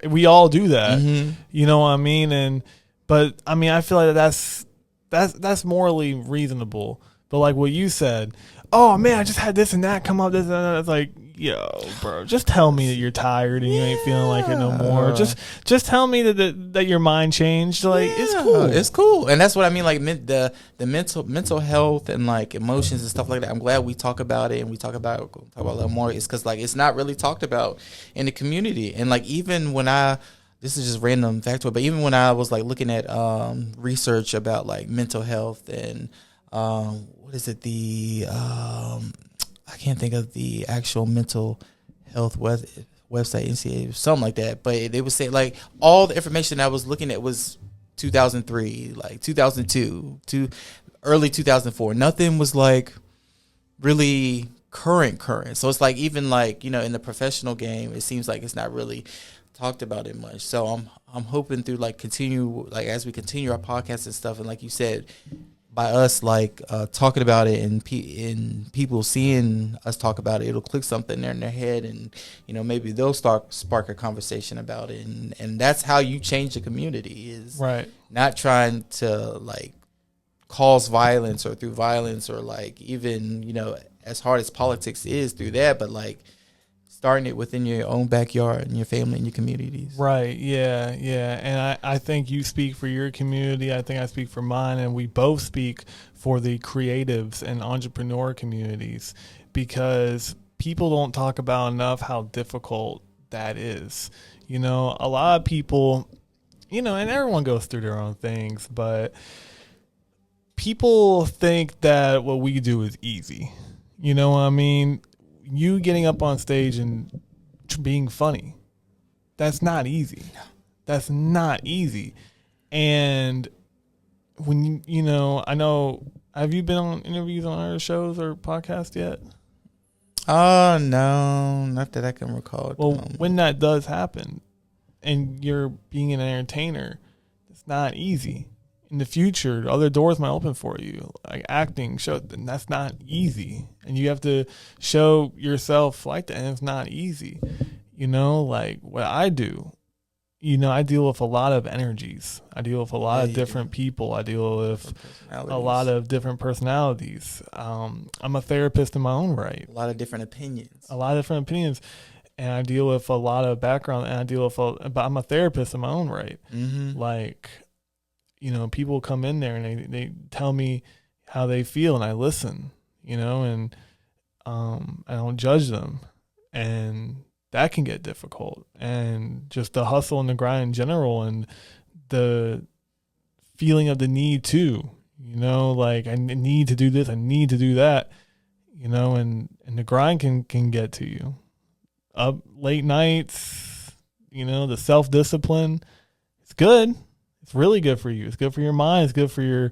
we all do that. Mm-hmm. You know what I mean? But I mean, I feel like that's morally reasonable. But like what you said, oh man, I just had this and that come up, this and that. It's like, yo, bro, just tell me that you're tired and you ain't feeling like it no more. Just tell me that your mind changed. Like it's cool. And that's what I mean. Like the mental health and like emotions and stuff like that. I'm glad we talk about it and we talk about a little more. It's because like it's not really talked about in the community. And like even when this is just random factoid, but even when I was like looking at research about like mental health and what is it, I can't think of the actual mental health website, NCA, something like that. But it would say like all the information I was looking at was 2003, like 2002 to early 2004. Nothing was like really current. So it's like even like in the professional game, it seems like it's not really talked about it much. So I'm hoping through like continue like as we continue our podcast and stuff, and like you said, by us like talking about it and people seeing us talk about it, it'll click something there in their head, and maybe they'll spark a conversation about it, and that's how you change the community, is right. Not trying to like cause violence or through violence or like even as hard as politics is through that, but like starting it within your own backyard and your family and your communities. Right. Yeah. And I think you speak for your community. I think I speak for mine. And we both speak for the creatives and entrepreneur communities, because people don't talk about enough how difficult that is. A lot of people, and everyone goes through their own things, but people think that what we do is easy. You know what I mean? You getting up on stage and being funny, that's not easy. That's not easy. And when I know, have you been on interviews on other shows or podcasts yet? Oh no, not that I can recall. Well, when that does happen and you're being an entertainer, it's not easy. In the future, other doors might open for you, like acting, show, and that's not easy. And you have to show yourself like that, and it's not easy. You know, like what I do, you know, I deal with a lot of energies. I deal with a lot of different people. I deal with a lot of different personalities. I'm a therapist in my own right. A lot of different opinions. And I deal with a lot of background, and but I'm a therapist in my own right. Mm-hmm. Like, you know, people come in there and they tell me how they feel, and I listen, you know, and I don't judge them. And that can get difficult. And just the hustle and the grind in general, and the feeling of the need too, you know, like I need to do this, I need to do that, you know, and the grind can get to you. Up late nights, you know, the self-discipline, it's good. It's really good for you. It's good for your mind. It's good for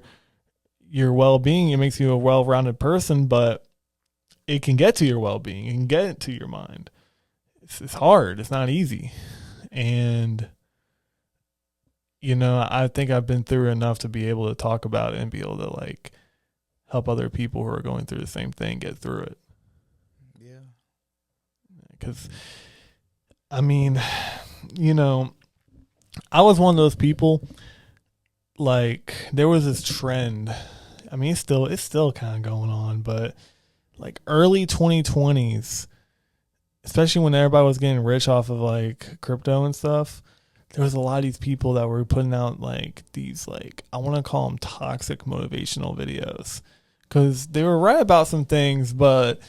your well-being. It makes you a well-rounded person, but it can get to your well-being. It can get to your mind. It's hard. It's not easy. And, you know, I think I've been through enough to be able to talk about it and be able to, like, help other people who are going through the same thing get through it. Yeah. Because, I mean, you know, I was one of those people, like, there was this trend. I mean, it's still kind of going on, but like early 2020s, especially when everybody was getting rich off of like crypto and stuff, there was a lot of these people that were putting out like these, like, I want to call them toxic motivational videos, because they were right about some things, but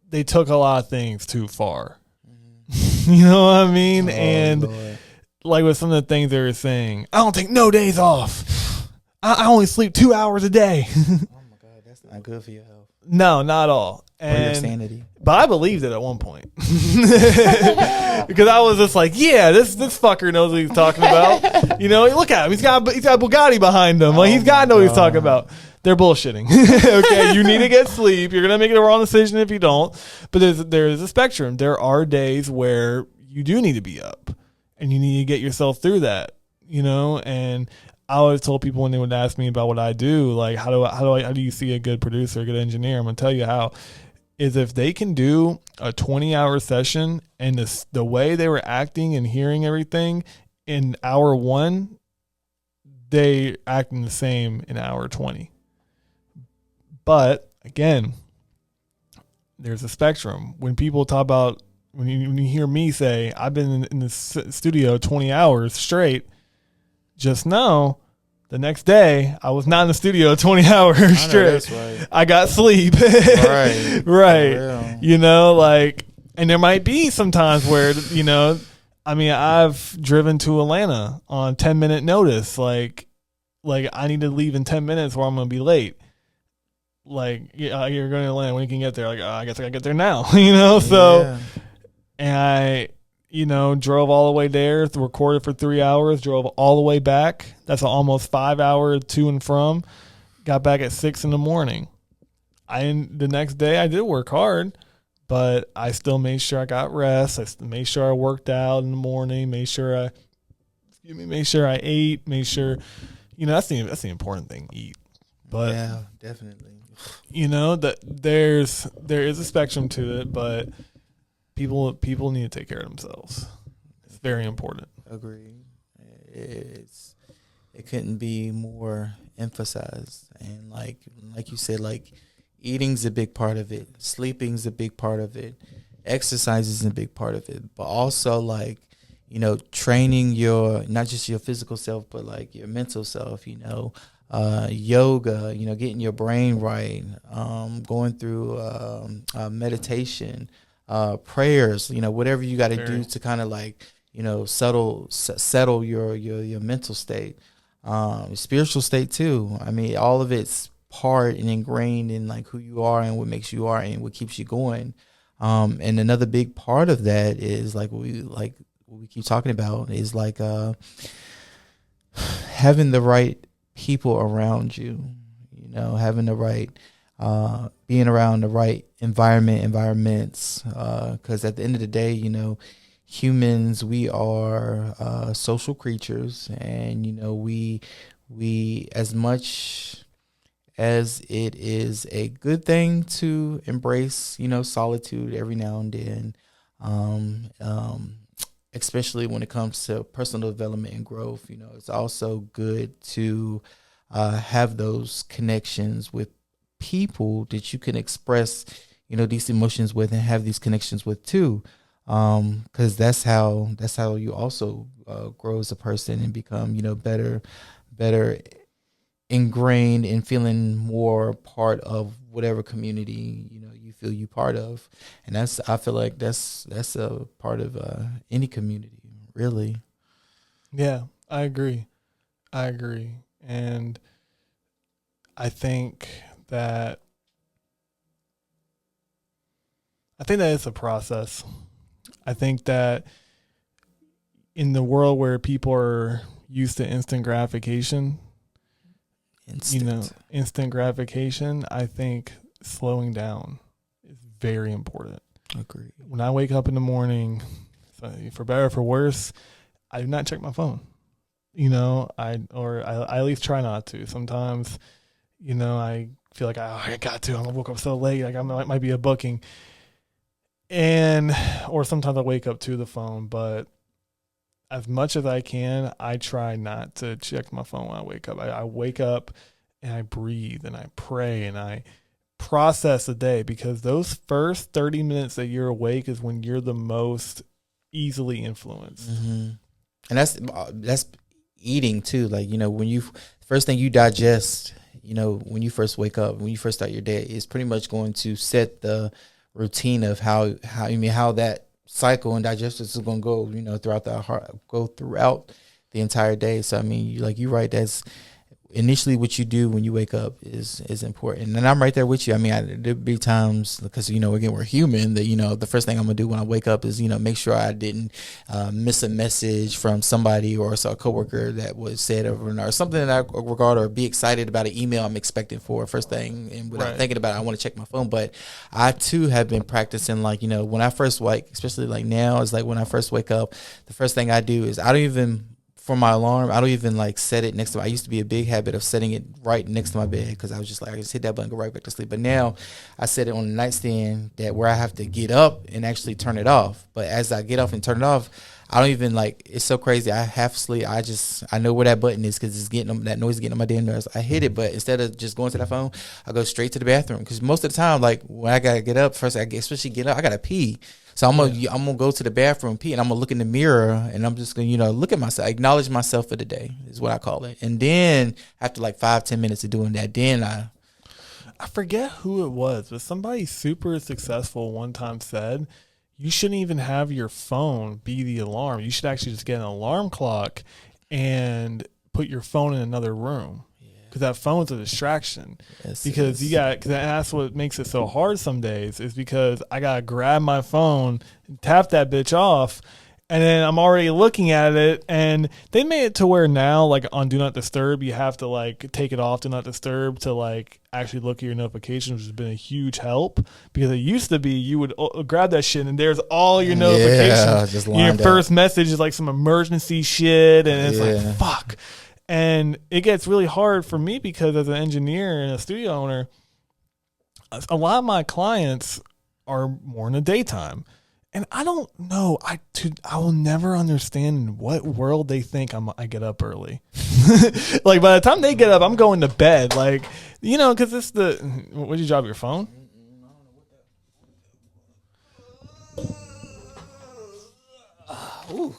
they took a lot of things too far. Mm-hmm. You know what I mean? Lord. Like with some of the things they were saying, I don't take no days off. I only sleep 2 hours a day. Oh my God, that's not good for your health. No, not at all. Or your sanity. But I believed it at one point. Because I was just like, yeah, this fucker knows what he's talking about. You know, look at him. He's got Bugatti behind him. Like, he's got to know what he's talking about. They're bullshitting. Okay, you need to get sleep. You're going to make the wrong decision if you don't. But there's a spectrum. There are days where you do need to be up. And you need to get yourself through that, you know. And I always told people when they would ask me about what I do, like how do you see a good producer, a good engineer? I'm gonna tell you how. Is if they can do a 20-hour session, and the way they were acting and hearing everything in hour 1, they acting the same in hour 20. But again, there's a spectrum. When people talk about, when you hear me say, I've been in the studio 20 hours straight, just know the next day I was not in the studio 20 hours straight. That's right. I got sleep. Right. Right. You know, like, and there might be some times where, you know, I mean, I've driven to Atlanta on 10-minute notice. Like I need to leave in 10 minutes or I'm going to be late. Like, yeah, you're going to Atlanta, when you can get there? Like, I guess I got to get there now, you know? So, yeah. And I, you know, drove all the way there, recorded for 3 hours, drove all the way back. That's an almost 5 hour to and from. Got back at 6 a.m. The next day I did work hard, but I still made sure I got rest. I made sure I worked out in the morning, made sure I ate, made sure, you know, that's the important thing, eat. But yeah, definitely. You know, that there is a spectrum to it, but people need to take care of themselves. It's very important. Agreed. It couldn't be more emphasized. And like you said, like, eating's a big part of it. Sleeping's a big part of it. Exercise is a big part of it. But also, like, you know, training your, not just your physical self, but like your mental self, you know, yoga, you know, getting your brain right, going through meditation, prayers, you know, whatever you got to do to kind of, like, you know, settle your mental state, spiritual state too. I mean, all of it's part and ingrained in, like, who you are and what makes you are and what keeps you going. And another big part of that is what we keep talking about is like having the right people around you, you know, having the right, being around the right environments, because at the end of the day, you know, humans, we are social creatures, and we as much as it is a good thing to embrace, solitude every now and then, um, um, especially when it comes to personal development and growth. It's also good to have those connections with people that you can express, these emotions with and have these connections with too. Because that's how you also grow as a person and become, better ingrained in feeling more part of whatever community you feel you part of. And I feel like that's a part of any community, really. Yeah, I agree. And I think that it's a process. I think that in the world where people are used to instant gratification, instant gratification, I think slowing down is very important. Agreed. When I wake up in the morning, for better or for worse, I do not check my phone. I at least try not to. Sometimes, I feel like I got to. I'm gonna woke up so late, like might be a booking, or sometimes I wake up to the phone. But as much as I can, I try not to check my phone when I wake up. I wake up and I breathe and I pray and I process the day, because those first 30 minutes that you're awake is when you're the most easily influenced. Mm-hmm. And that's eating too. Like, when you first thing you digest, when you first wake up, when you first start your day, is pretty much going to set the routine of how that cycle and digestion is going to go, throughout the entire day. So, you're right. That's initially what you do when you wake up is important. And I'm right there with you. There'll be times, because, again, we're human, that, the first thing I'm going to do when I wake up is, make sure I didn't miss a message from somebody or a coworker that was said or something that I regard, or be excited about an email I'm expecting for first thing. And without thinking about it, I want to check my phone. But I too have been practicing, when I first wake, especially now, is when I first wake up, the first thing I do is for my alarm, I don't even set it next to. I used to be a big habit of setting it right next to my bed, because I was just I just hit that button, go right back to sleep. But now I set it on the nightstand where I have to get up and actually turn it off. But as I get off and turn it off, I don't even it's so crazy. I half sleep. I know where that button is, because it's that noise is getting on my damn nerves. I hit it, but instead of just going to that phone, I go straight to the bathroom, because most of the time, when I gotta get up, first I gotta pee. So I'm gonna go to the bathroom, pee, and I'm gonna look in the mirror, and I'm just gonna look at myself, acknowledge myself for the day is what I call it. And then after 5-10 minutes of doing that, then I forget who it was, but somebody super successful one time said, you shouldn't even have your phone be the alarm. You should actually just get an alarm clock and put your phone in another room. Because that phone's a distraction. Yes, because that's what makes it so hard some days, is because I got to grab my phone and tap that bitch off. And then I'm already looking at it, and they made it to where now, on Do Not Disturb, you have to take it off Do Not Disturb to actually look at your notifications, which has been a huge help. Because it used to be you would grab that shit and there's all your notifications. Yeah, just your first message is some emergency shit, and it's fuck. And it gets really hard for me, because as an engineer and a studio owner, a lot of my clients are more in the daytime. And I don't know. I will never understand in what world they think I get up early. By the time they get up, I'm going to bed. Because it's would you drop your phone?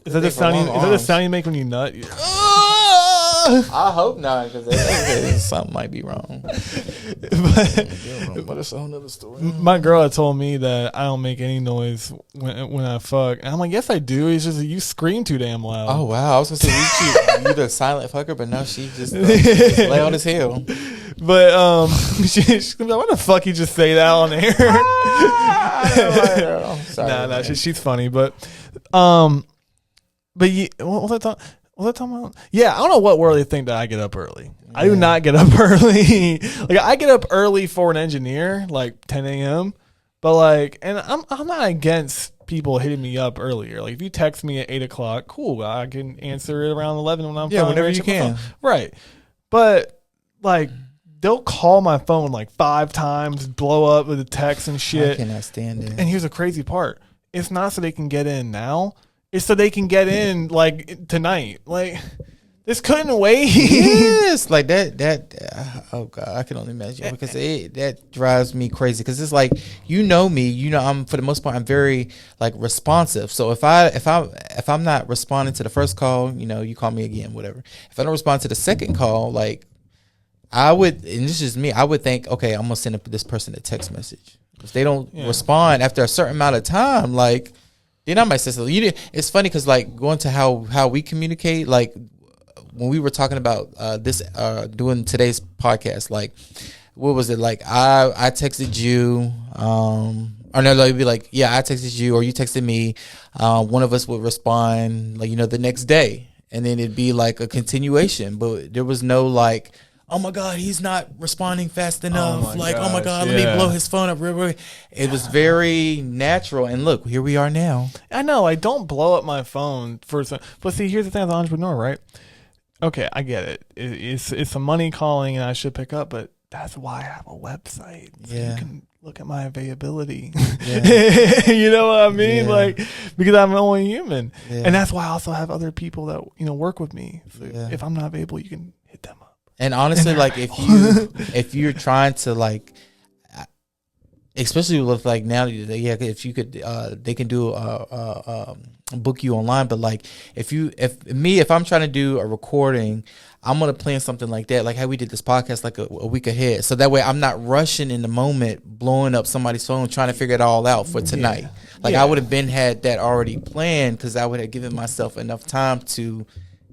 Is that the sound you make when you nut? I hope not, because something might be wrong. But it's a whole nother story. My girl had told me that I don't make any noise when I fuck, and I'm like, yes, I do. It's just that you scream too damn loud. Oh wow, I was gonna say you the silent fucker, but no, she just loud as hell. But she's gonna be like, what the fuck you just say that on air? Nah, she's funny, but what was I talking? Yeah, I don't know what world they think that I get up early. Yeah. I do not get up early. I get up early for an engineer, 10 a.m. But and I'm not against people hitting me up earlier. Like if you text me at 8 o'clock, cool, I can answer it around 11 when I'm whenever you can. Right. But like they'll call my phone like 5 times, blow up with a text and shit. I cannot stand it. And here's the crazy part. It's not so they can get in now. It's so they can get in like tonight. Like this couldn't wait. Yes, like that. Oh God, I can only imagine because that drives me crazy. Because it's like me, I'm for the most part I'm very like responsive. So if I'm not responding to the first call, you call me again, whatever. If I don't respond to the second call, like I would, and this is me, I would think, okay, I'm gonna send this person a text message. If they don't respond after a certain amount of time, like. Then I might say something. It's funny because like going to how we communicate, like when we were talking about doing today's podcast, like what was it like? I texted you, or no, it'd be like, yeah, I texted you or you texted me. One of us would respond like the next day, and then it'd be like a continuation. But there was no like, oh my God, he's not responding fast enough. Oh my God, let me blow his phone up. It was very natural. And look, here we are now. I know, I don't blow up my phone first. But see, here's the thing as an entrepreneur, right? Okay, I get it. It's some money calling and I should pick up, but that's why I have a website. So you can look at my availability. Yeah. You know what I mean? Yeah. Like, because I'm only human. Yeah. And that's why I also have other people that, work with me. So if I'm not available, you can hit them up. And honestly, like if you're trying to like, especially with like now, if you could, they can do book you online. But like if I'm trying to do a recording, I'm gonna plan something like that, like how we did this podcast like a week ahead, so that way I'm not rushing in the moment, blowing up somebody's phone, trying to figure it all out for tonight. I would have had that already planned because I would have given myself enough time to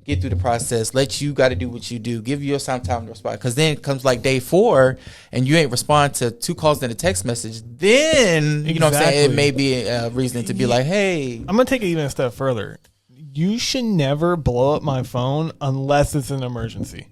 get through the process, let you got to do what you do, give yourself time to respond. Because then it comes like day 4 and you ain't respond to 2 calls and a text message. Then, you know what I'm saying? It may be a reason to be like, hey. I'm going to take it even a step further. You should never blow up my phone unless it's an emergency.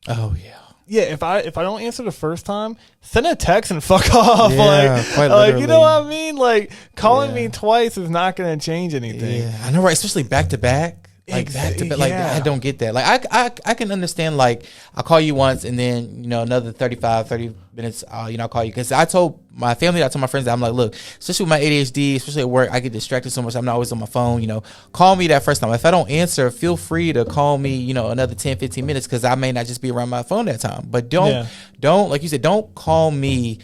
Oh, yeah. Yeah, if I don't answer the first time, send a text and fuck off. Yeah, quite literally. You know what I mean? Like, calling me twice is not going to change anything. Yeah, I know, right? Especially back to back. Like back to back, like I don't get that. Like I can understand like I'll call you once and then another 30 minutes I'll call you because I told my family, I told my friends that I'm like, look, especially with my ADHD, especially at work, I get distracted so much. I'm not always on my phone. Call me that first time. If I don't answer, feel free to call me. Another 10-15 minutes because I may not just be around my phone that time. But don't like you said, don't call me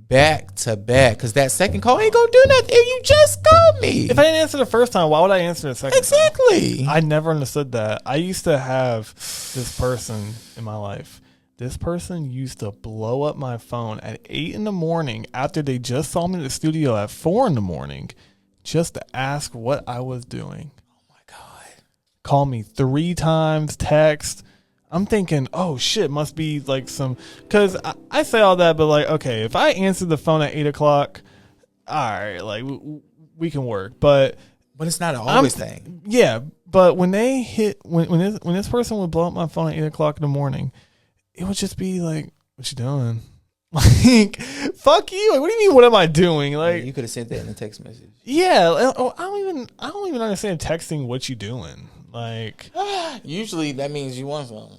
back to back because that second call ain't gonna do nothing. You just called me. If I didn't answer the first time, why would I answer the second exactly time? I never understood that. I used to have this person in my life. This person used to blow up my phone at 8 in the morning after they just saw me in the studio at 4 in the morning just to ask what I was doing. Oh my God. Call me 3 times, text. I'm thinking, oh shit, must be like some, because I say all that, but like, okay, if I answer the phone at 8 o'clock, all right, like we can work, but it's not an always thing. Yeah, but when they when this person would blow up my phone at 8 o'clock in the morning, it would just be like, what you doing? Like, fuck you. Like, what do you mean? What am I doing? Like, you could have sent that in a text message. Yeah, I don't even understand texting. What you doing? Like, usually that means you want something.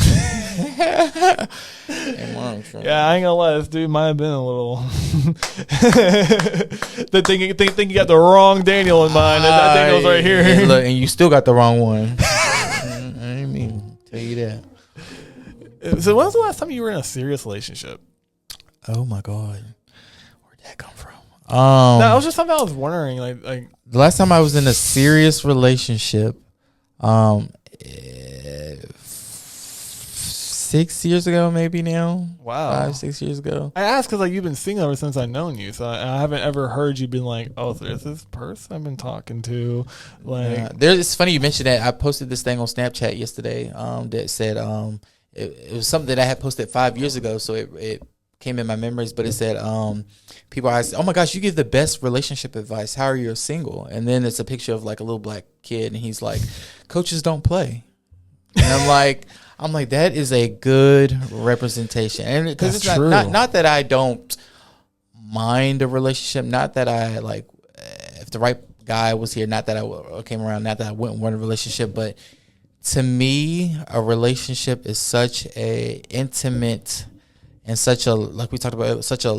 Yeah, I ain't gonna lie, this dude might have been a little. think you got the wrong Daniel in mind. That Daniel's right here. And look, and you still got the wrong one. I didn't mean to tell you that. So, when was the last time you were in a serious relationship? Oh my God, where'd that come from? No, it was just something I was wondering. Like the last time I was in a serious relationship, 6 years ago, maybe now. Wow, 5-6 years ago. I asked because you've been single ever since I've known you, so I haven't ever heard you been like, oh, there's this person I've been talking to. Like, it's funny you mentioned that. I posted this thing on Snapchat yesterday. That said, it was something that I had posted 5 years ago, so it came in my memories. But it said, people ask, oh my gosh, you give the best relationship advice. How are you single? And then it's a picture of like a little black kid, and he's like, coaches don't play. And I'm like, that is a good representation. And because it's not that I don't mind a relationship, not that I like, if the right guy was here. Not that I came around. Not that I wouldn't want a relationship, but to me, a relationship is such a intimate and such a, like we talked about, such a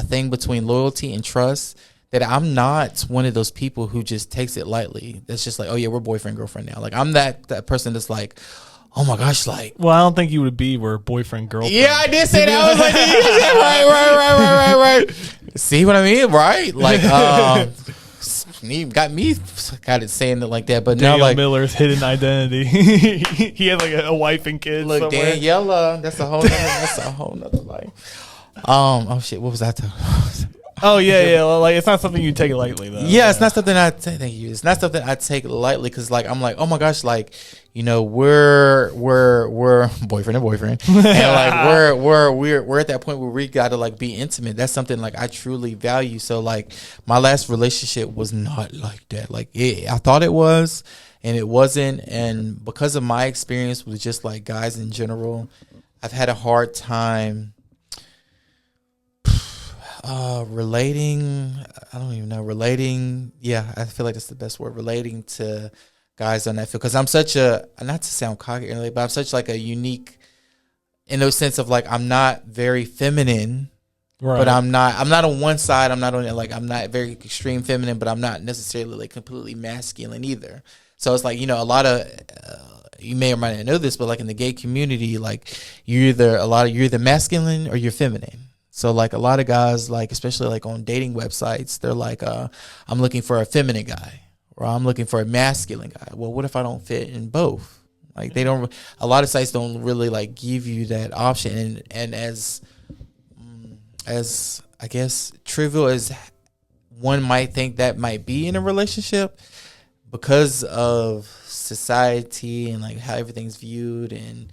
thing between loyalty and trust that I'm not one of those people who just takes it lightly. That's just like, oh yeah, we're boyfriend, girlfriend now. Like I'm that person that's like, oh my gosh, like. Well, I don't think you would be where boyfriend, girlfriend. Yeah, I did say that. I was like, right. See what I mean? Right? Like, got it saying it like that, but Daniel now like Miller's hidden identity. He had like a wife and kids. Look, somewhere. Daniela, that's a whole nother life. Oh shit, what was I talking about? Oh yeah. Like it's not something you take lightly though. Yeah, it's not something thank you. It's not something I take lightly because like I'm like, oh my gosh, like we're boyfriend and boyfriend, and like we're at that point where we gotta like be intimate. That's something like I truly value. So like my last relationship was not like that. Like I thought it was, and it wasn't. And because of my experience with just like guys in general, I've had a hard time. Relating, I don't even know, yeah, I feel like that's the best word, relating to guys on that field, because I'm such a, not to sound cocky, but I'm such like a unique, in the sense of like, I'm not very feminine, right. But I'm not on one side, I'm not very extreme feminine, but I'm not necessarily like completely masculine either. So it's like, a lot of, you may or might not know this, but like in the gay community, like you're either masculine or you're feminine. So like a lot of guys, like especially like on dating websites, they're like, I'm looking for a feminine guy or I'm looking for a masculine guy. Well, what if I don't fit in both? Like a lot of sites don't really like give you that option. And as I guess trivial as one might think that might be in a relationship, because of society and like how everything's viewed, and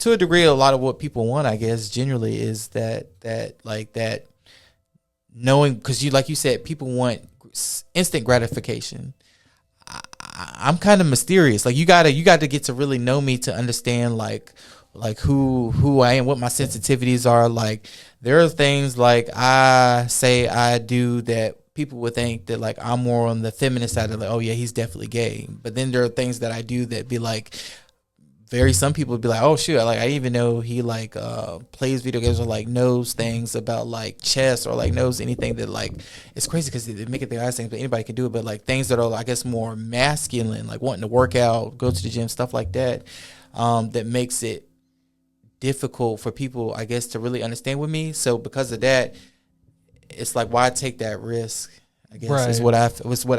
to a degree, a lot of what people want, I guess, generally is that knowing, because like you said, people want instant gratification. I'm kind of mysterious. Like you got to get to really know me to understand like who I am, what my sensitivities are. Like there are things like I say I do that people would think that like I'm more on the feminine side of like, oh yeah, he's definitely gay. But then there are things that I do that be like, some people would be like, oh shoot, like I even know he like plays video games or like knows things about like chess or like knows anything that like, it's crazy because they make it their eyes things, but anybody can do it. But like things that are I guess more masculine, like wanting to work out, go to the gym, stuff like that, that makes it difficult for people, I guess, to really understand with me. So because of that, it's like, why take that risk? I guess right. is what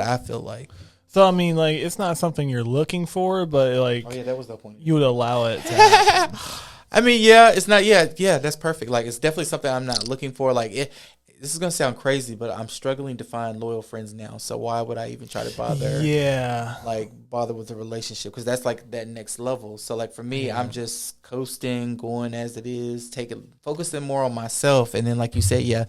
I feel like. So I mean, like, it's not something you're looking for, but like, oh yeah, that was the point. You would allow it to happen. I mean, yeah, it's not. Yeah, that's perfect. Like, it's definitely something I'm not looking for. Like, this is gonna sound crazy, but I'm struggling to find loyal friends now. So why would I even try to bother? Yeah, like bother with a relationship, because that's like that next level. So like for me, I'm just coasting, going as it is, focusing more on myself, and then like you said, yeah,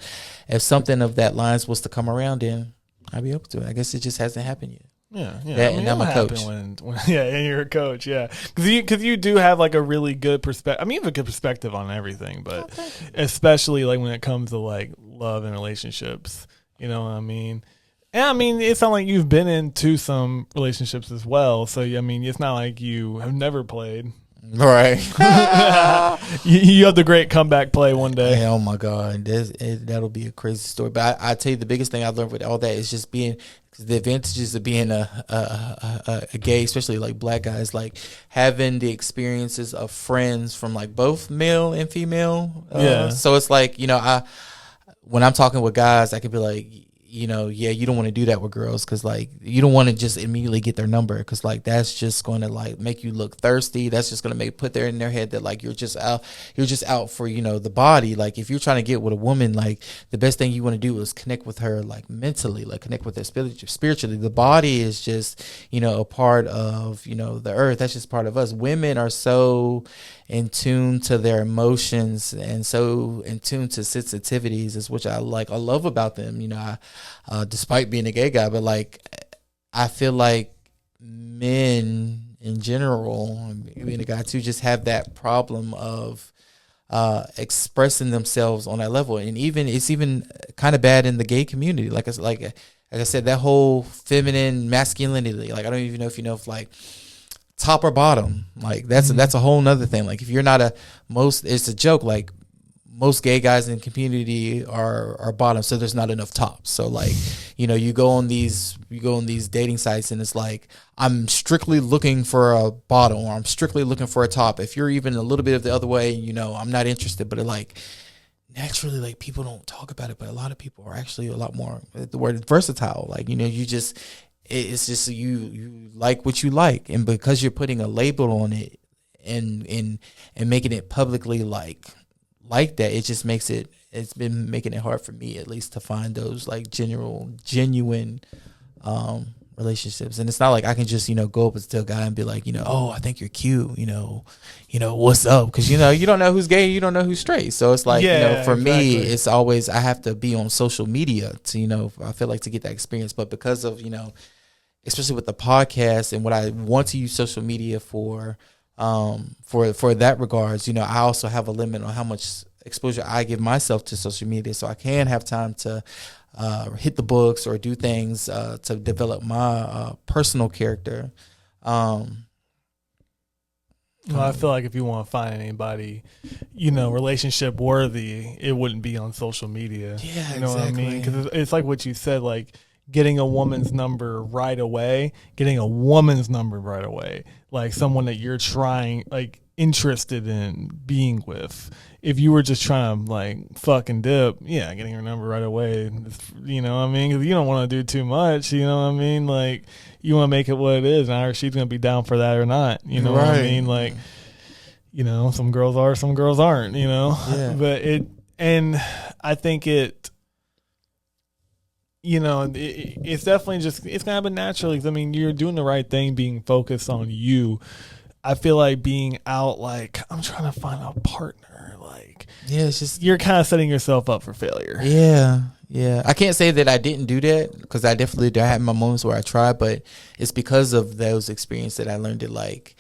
if something of that lines was to come around, then I'd be open to it. I guess it just hasn't happened yet. Yeah. And I'm a coach. When and you're a coach, yeah. Because you do have like a really good perspective. I mean, you have a good perspective on everything, but especially like when it comes to like love and relationships. You know what I mean? And I mean, it's not like you've been into some relationships as well. So I mean, it's not like you have never played. Right. You have the great comeback play one day. Yeah, oh my God, that'll be a crazy story. But I tell you, the biggest thing I learned with all that is just being. The advantages of being a gay, especially like black guys, like having the experiences of friends from like both male and female. Yeah. So it's like, when I'm talking with guys, I could be like, yeah, you don't want to do that with girls, because like you don't want to just immediately get their number, because like that's just going to like make you look thirsty. That's just going to put there in their head that like you're just out for the body. Like if you're trying to get with a woman, like the best thing you want to do is connect with her like mentally, like connect with her spiritually. The body is just a part of the earth. That's just part of us. Women are so in tune to their emotions and so in tune to sensitivities, is which I love about them. Despite being a gay guy, but like I feel like men in general, being a guy too, just have that problem of expressing themselves on that level. And it's even kind of bad in the gay community. Like it's like like I said, that whole feminine masculinity. Like I don't even know if you know if like top or bottom. Like that's a whole nother thing. Like if you're not it's a joke. Like most gay guys in the community are bottom, so there's not enough tops. So like, you go on these dating sites and it's like, I'm strictly looking for a bottom or I'm strictly looking for a top. If you're even a little bit of the other way, I'm not interested. But like naturally, like people don't talk about it, but a lot of people are actually a lot more, the word versatile. Like, it's just you like what you like, and because you're putting a label on it and making it publicly like that, it just makes it's been making it hard for me at least to find those like genuine relationships. And it's not like I can just go up and tell a guy and be like, oh, I think you're cute, what's up, because you don't know who's gay, you don't know who's straight. So it's like, for me, it's always, I have to be on social media to I feel like to get that experience. But because of especially with the podcast and what I want to use social media for that regards, I also have a limit on how much exposure I give myself to social media, so I can have time to hit the books or do things to develop my personal character. Well, I feel like if you want to find anybody, relationship worthy, it wouldn't be on social media. Yeah, you know exactly. what I mean? Because it's like what you said, like getting a woman's number right away, like someone that you're interested in being with. If you were just trying to like fuck and dip, getting her number right away, you know what I mean? Because you don't want to do too much, you know what I mean? Like you want to make it what it is, and either she's going to be down for that or not, you know what I mean? Like, some girls are, some girls aren't, Yeah. But and I think it's definitely just, it's going to happen naturally. I mean, you're doing the right thing, being focused on you. I feel like being out, like, I'm trying to find a partner, like, it's just, you're kind of setting yourself up for failure. Yeah. I can't say that I didn't do that, because I definitely did have my moments where I tried, but it's because of those experiences that I learned that, like,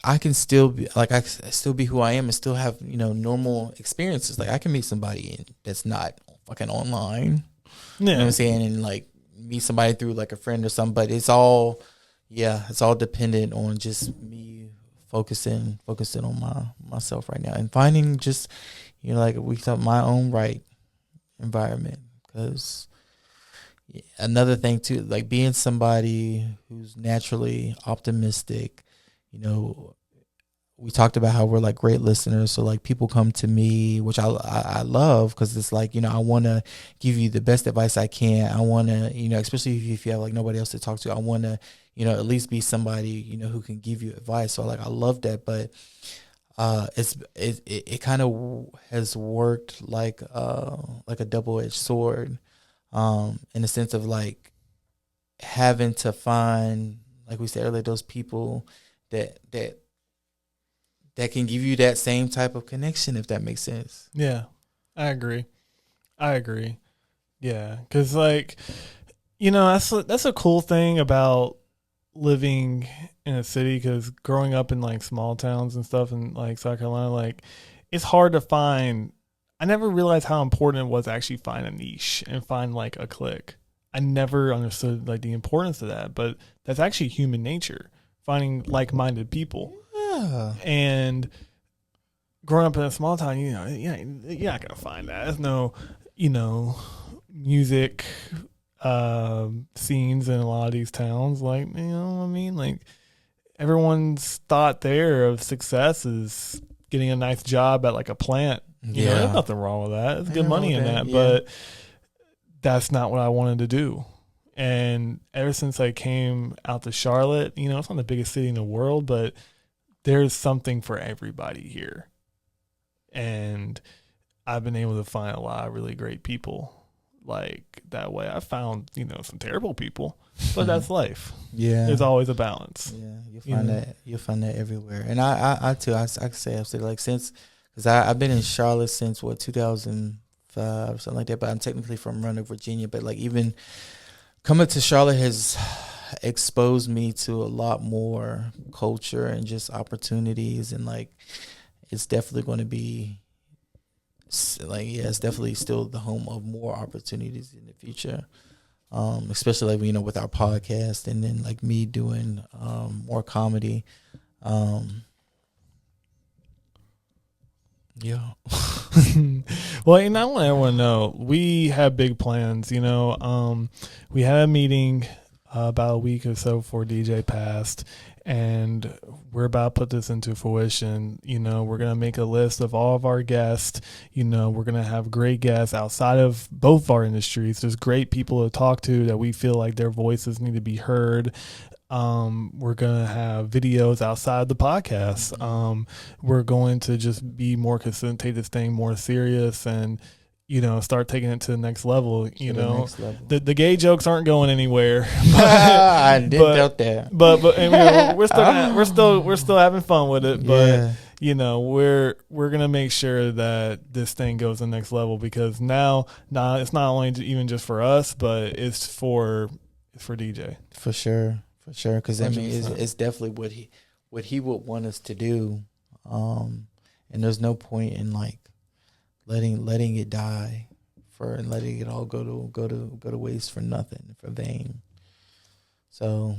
I can still be like, I still be who I am and still have, normal experiences. Like I can meet somebody that's not fucking online, you know what I'm saying? And like meet somebody through like a friend or something, but it's all dependent on just me focusing on myself right now and finding just, like we thought, my own right environment. Because another thing too, like being somebody who's naturally optimistic, we talked about how we're like great listeners. So like people come to me, which I love, because it's like, I want to give you the best advice I can. I want to, especially if you have like nobody else to talk to, I want to, at least be somebody, who can give you advice. So like, I love that. But it kind of has worked like a double-edged sword, in the sense of like having to find, like we said earlier, those people that can give you that same type of connection, if that makes sense. Yeah, I agree. Yeah, because like, that's a cool thing about living in a city, because growing up in like small towns and stuff in like South Carolina, like it's hard to find. I never realized how important it was to actually find a niche and find like a clique. I never understood like the importance of that, but that's actually human nature, finding like-minded people. Yeah. And growing up in a small town, you're not gonna find that. There's no, music scenes in a lot of these towns. Like, you know what I mean? Like everyone's thought there of success is getting a nice job at like a plant. There's nothing wrong with that. There's good money in that, but that's not what I wanted to do. And ever since I came out to Charlotte, it's not the biggest city in the world, but there's something for everybody here. And I've been able to find a lot of really great people like that way. I found, some terrible people, but that's life. Yeah. There's always a balance. Yeah. You'll find that everywhere. And I too, I can say, I've said like since, because I've been in Charlotte since 2005, something like that, but I'm technically from Roanoke, Virginia. But like even coming to Charlotte has exposed me to a lot more culture and just opportunities, and like it's definitely going to be like, yeah, it's definitely still the home of more opportunities in the future. Especially like, you know, with our podcast, and then like me doing more comedy. Yeah. Well, and I want everyone to know we have big plans. You know, we had a meeting about a week or so before DJ passed, and we're about to put this into fruition. You know, we're gonna make a list of all of our guests. You know, we're gonna have great guests outside of both our industries. There's great people to talk to that we feel like their voices need to be heard. We're going to have videos outside the podcast. We're going to just be more consistent, take this thing more serious, and, you know, start taking it to the next level. You know, the gay jokes aren't going anywhere. I didn't doubt that. But and, you know, we're still having fun with it. But you know, we're gonna make sure that this thing goes to the next level, because now it's not only even just for us, but it's for DJ. For sure. Because I mean, it's definitely what he would want us to do, and there's no point in like letting it die and letting it all go to waste for nothing, for vain. So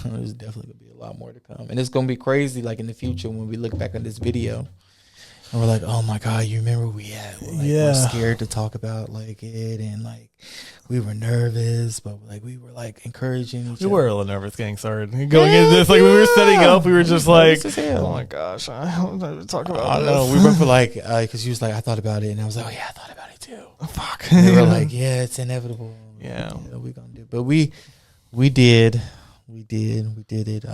there's definitely gonna be a lot more to come, and it's gonna be crazy. Like in the future, when we look back on this video, and we're like, "Oh my God, you remember we're scared to talk about like it, and like we were nervous, but like we were like encouraging each other." We were a little nervous getting started. Going into this, like we were setting up, we were just like, "Oh my gosh, I don't know to talk about this." No, we went for like, because she was like, "I thought about it," and I was like, "Oh yeah, I thought about it too." Fuck. And they were like, "Yeah, it's inevitable. Yeah, we're gonna do it." But we did it.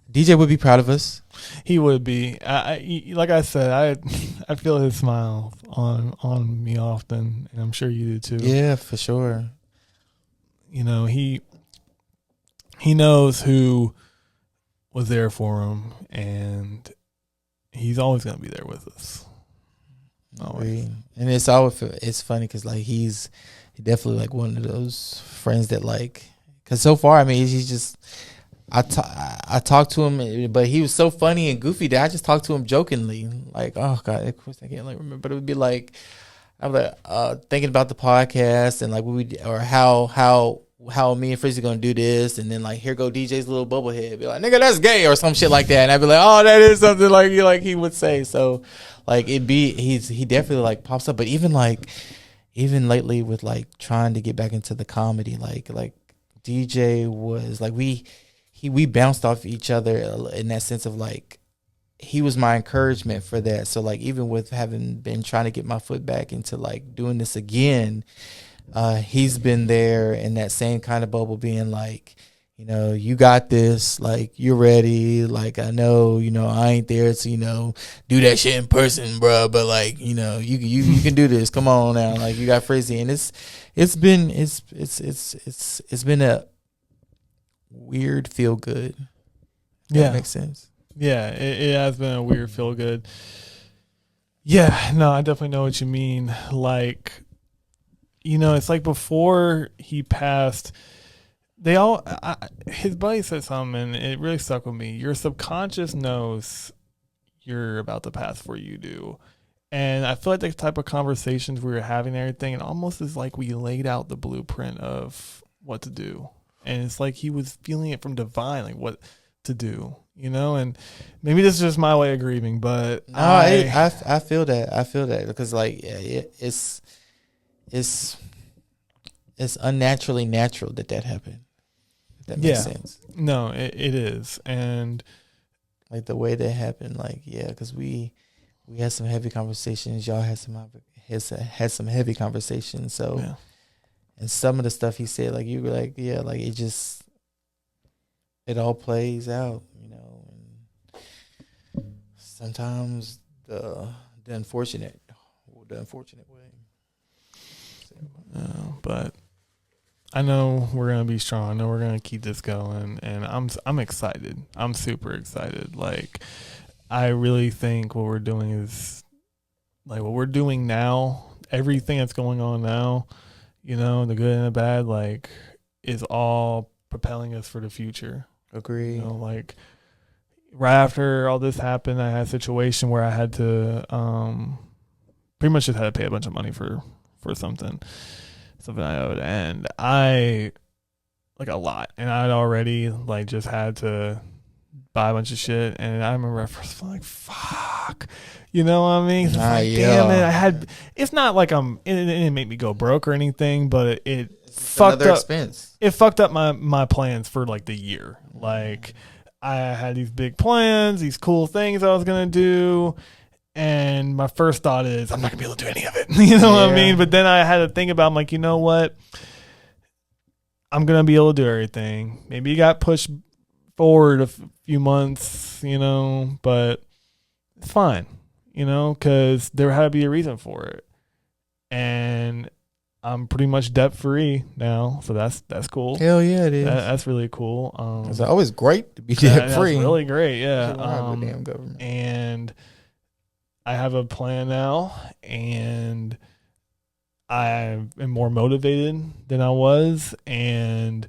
DJ would be proud of us. He would be. Like I said, I feel his smile on me often, and I'm sure you do too. Yeah, for sure. You know, he knows who was there for him, and he's always going to be there with us. Always. And it's funny because like he's definitely like one of those friends that like, because so far, I mean, he's just. I talked to him, but he was so funny and goofy that I just talked to him jokingly. Like, oh God, of course I can't like remember, but it would be like, I was like thinking about the podcast and like or how me and Frizzy gonna do this, and then like here go DJ's little bubble head, be like, "Nigga, that's gay," or some shit like that, and I'd be like, "Oh, that is something like he would say." So like he definitely like pops up, but even lately with like trying to get back into the comedy, like DJ was like we bounced off each other in that sense of like he was my encouragement for that. So like even with having been trying to get my foot back into like doing this again, he's been there in that same kind of bubble, being like, you know, you got this, like you're ready. Like I know, you know, I ain't there to, you know, do that shit in person, bro. But like, you know, you can do this. Come on now, like you got Frizzy, and it's been a weird feel good. That makes sense. Yeah, it has been a weird feel good. Yeah, no, I definitely know what you mean. Like, you know, it's like before he passed, his buddy said something, and it really stuck with me. Your subconscious knows you're about to pass before you do. And I feel like the type of conversations we were having and everything, it almost is like we laid out the blueprint of what to do. And it's like he was feeling it from divine, like what to do, you know? And maybe this is just my way of grieving, but no, I feel that. I feel that because like it's unnaturally natural that happened. If that makes sense. No, it is. And like the way that happened, like, yeah, because we had some heavy conversations. Y'all had some heavy conversations. So yeah. And some of the stuff he said, like you were like, yeah, like it all plays out, you know. And sometimes the unfortunate way. But I know we're gonna be strong. I know we're gonna keep this going, and I'm excited. I'm super excited. Like, I really think what we're doing is like what we're doing now. Everything that's going on now. You know, the good and the bad, like, is all propelling us for the future. Agree. You know, like, right after all this happened, I had a situation where I had to pretty much just had to pay a bunch of money for something I owed, and I like a lot, and I'd already like just had to buy a bunch of shit, and I remember at first like, fuck, you know what I mean? Damn it, I had. It's not like it didn't make me go broke or anything, but it fucked up. Expense. It fucked up my plans for like the year. Like I had these big plans, these cool things I was gonna do. And my first thought is, I'm not going to be able to do any of it. You know what I mean? But then I had to think about, I'm like, you know what? I'm going to be able to do everything. Maybe it got pushed forward a few months, you know, but it's fine, you know, because there had to be a reason for it. And I'm pretty much debt free now. So that's cool. Hell yeah, it is. That's really cool. It's always great to be debt free. That's really great. Yeah. Damn government. And I have a plan now, and I am more motivated than I was, and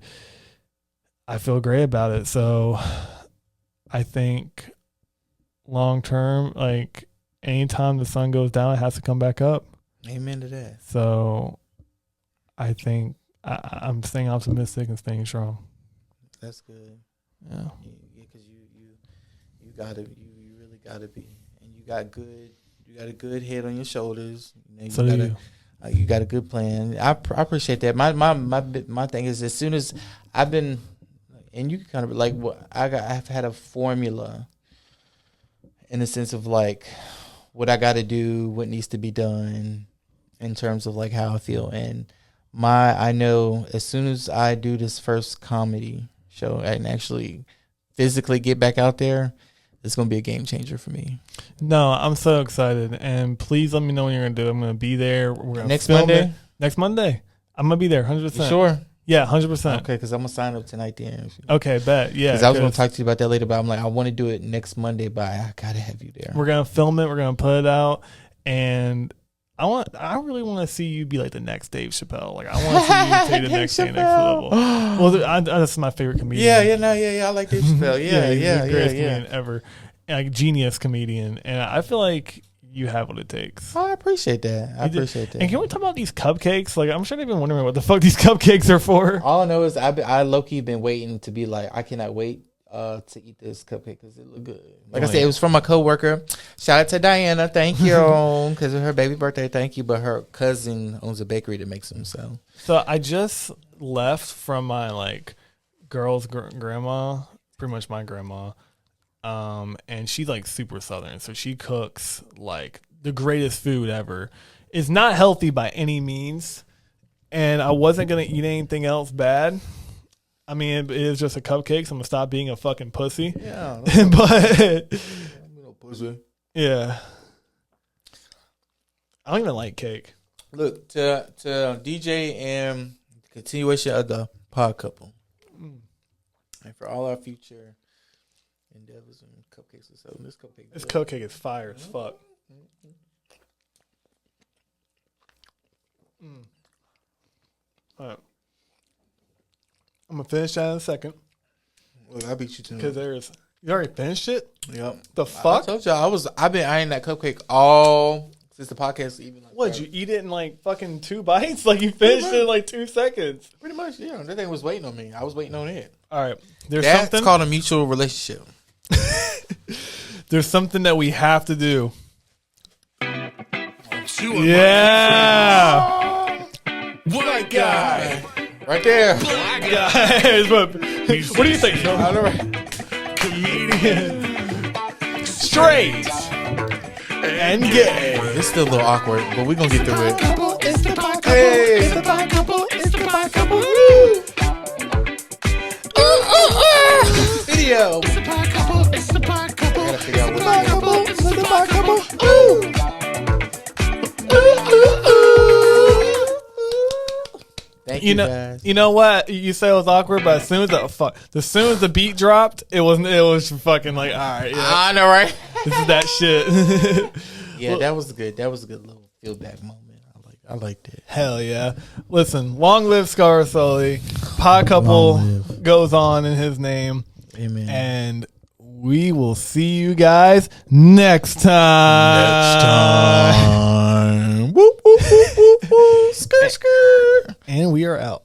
I feel great about it. So I think long term, like anytime the sun goes down, it has to come back up. Amen to that. So I think I'm staying optimistic and staying strong. That's good. Yeah. Because you really gotta be. You got a good head on your shoulders. You got a good plan. I appreciate that. My thing is, as soon as I've been, and you can kind of like I've had a formula in the sense of like what I got to do, what needs to be done in terms of like how I feel. And I know as soon as I do this first comedy show and actually physically get back out there, it's going to be a game changer for me. No, I'm so excited. And please let me know when you're going to do it. I'm going to be there. We're going to Next Monday? Next Monday. I'm going to be there 100%. You sure? Yeah, 100%. Okay, because I'm going to sign up tonight then. Okay, bet. Yeah. Because I was going to talk to you about that later, but I'm like, I want to do it next Monday, but I got to have you there. We're going to film it. We're going to put it out. And I really want to see you be like the next Dave Chappelle. Like, I want to see you take the next thing next level. Well, that's my favorite comedian. Yeah. I like Dave Chappelle. Yeah. The greatest comedian ever. Like, genius comedian. And I feel like you have what it takes. Oh, I appreciate that. And can we talk about these cupcakes? Like, I'm sure they've been wondering what the fuck these cupcakes are for. All I know is I low-key been waiting to be like, I cannot wait to eat this cupcake because it look good. Like I said, it was from my coworker. Shout out to Diana, thank you, because of her baby birthday. Thank you. But her cousin owns a bakery that makes them. So I just left from my like girl's grandma, pretty much my grandma, and she's like super Southern, so she cooks like the greatest food ever. It's not healthy by any means, and I wasn't gonna eat anything else bad. I mean, it is just a cupcake, so I'm going to stop being a fucking pussy. Yeah. But, I'm no pussy. Yeah. I don't even like cake. Look, to DJ and continuation of the pod couple. And for all our future endeavors and cupcakes and stuff, this cupcake is fire as fuck. All right. I'm going to finish that in a second. Look, I beat you to it. Because you already finished it? Yep. The fuck? I told y'all, I've been eyeing that cupcake all since the podcast. Even like what, you eat it in like fucking 2 bites? Like you finished it in like 2 seconds? Pretty much, yeah. That thing was waiting on me. I was waiting on it. All right. That's called a mutual relationship. There's something that we have to do. Yeah. White guy. Right there. Black guys. What do you think, Phil? I know, right? Comedian. Straight. And gay. It's still a little awkward, but we're going to get through it. It's the pod couple. Hey. It's the pod couple. It's the pod couple. Video. It's the pod couple. It's the pod couple. I gotta figure out It's what the pod couple. It's the pod couple. Thank you, guys. You know what? You say it was awkward, but as soon as the beat dropped, it was fucking like, all right, yeah. I know, right? This is that shit. Yeah, that was good. That was a good little feedback moment. I liked it. Hell yeah. Listen, long live Scar Sully. Pod couple goes on in his name. Amen. And we will see you guys next time. And we are out.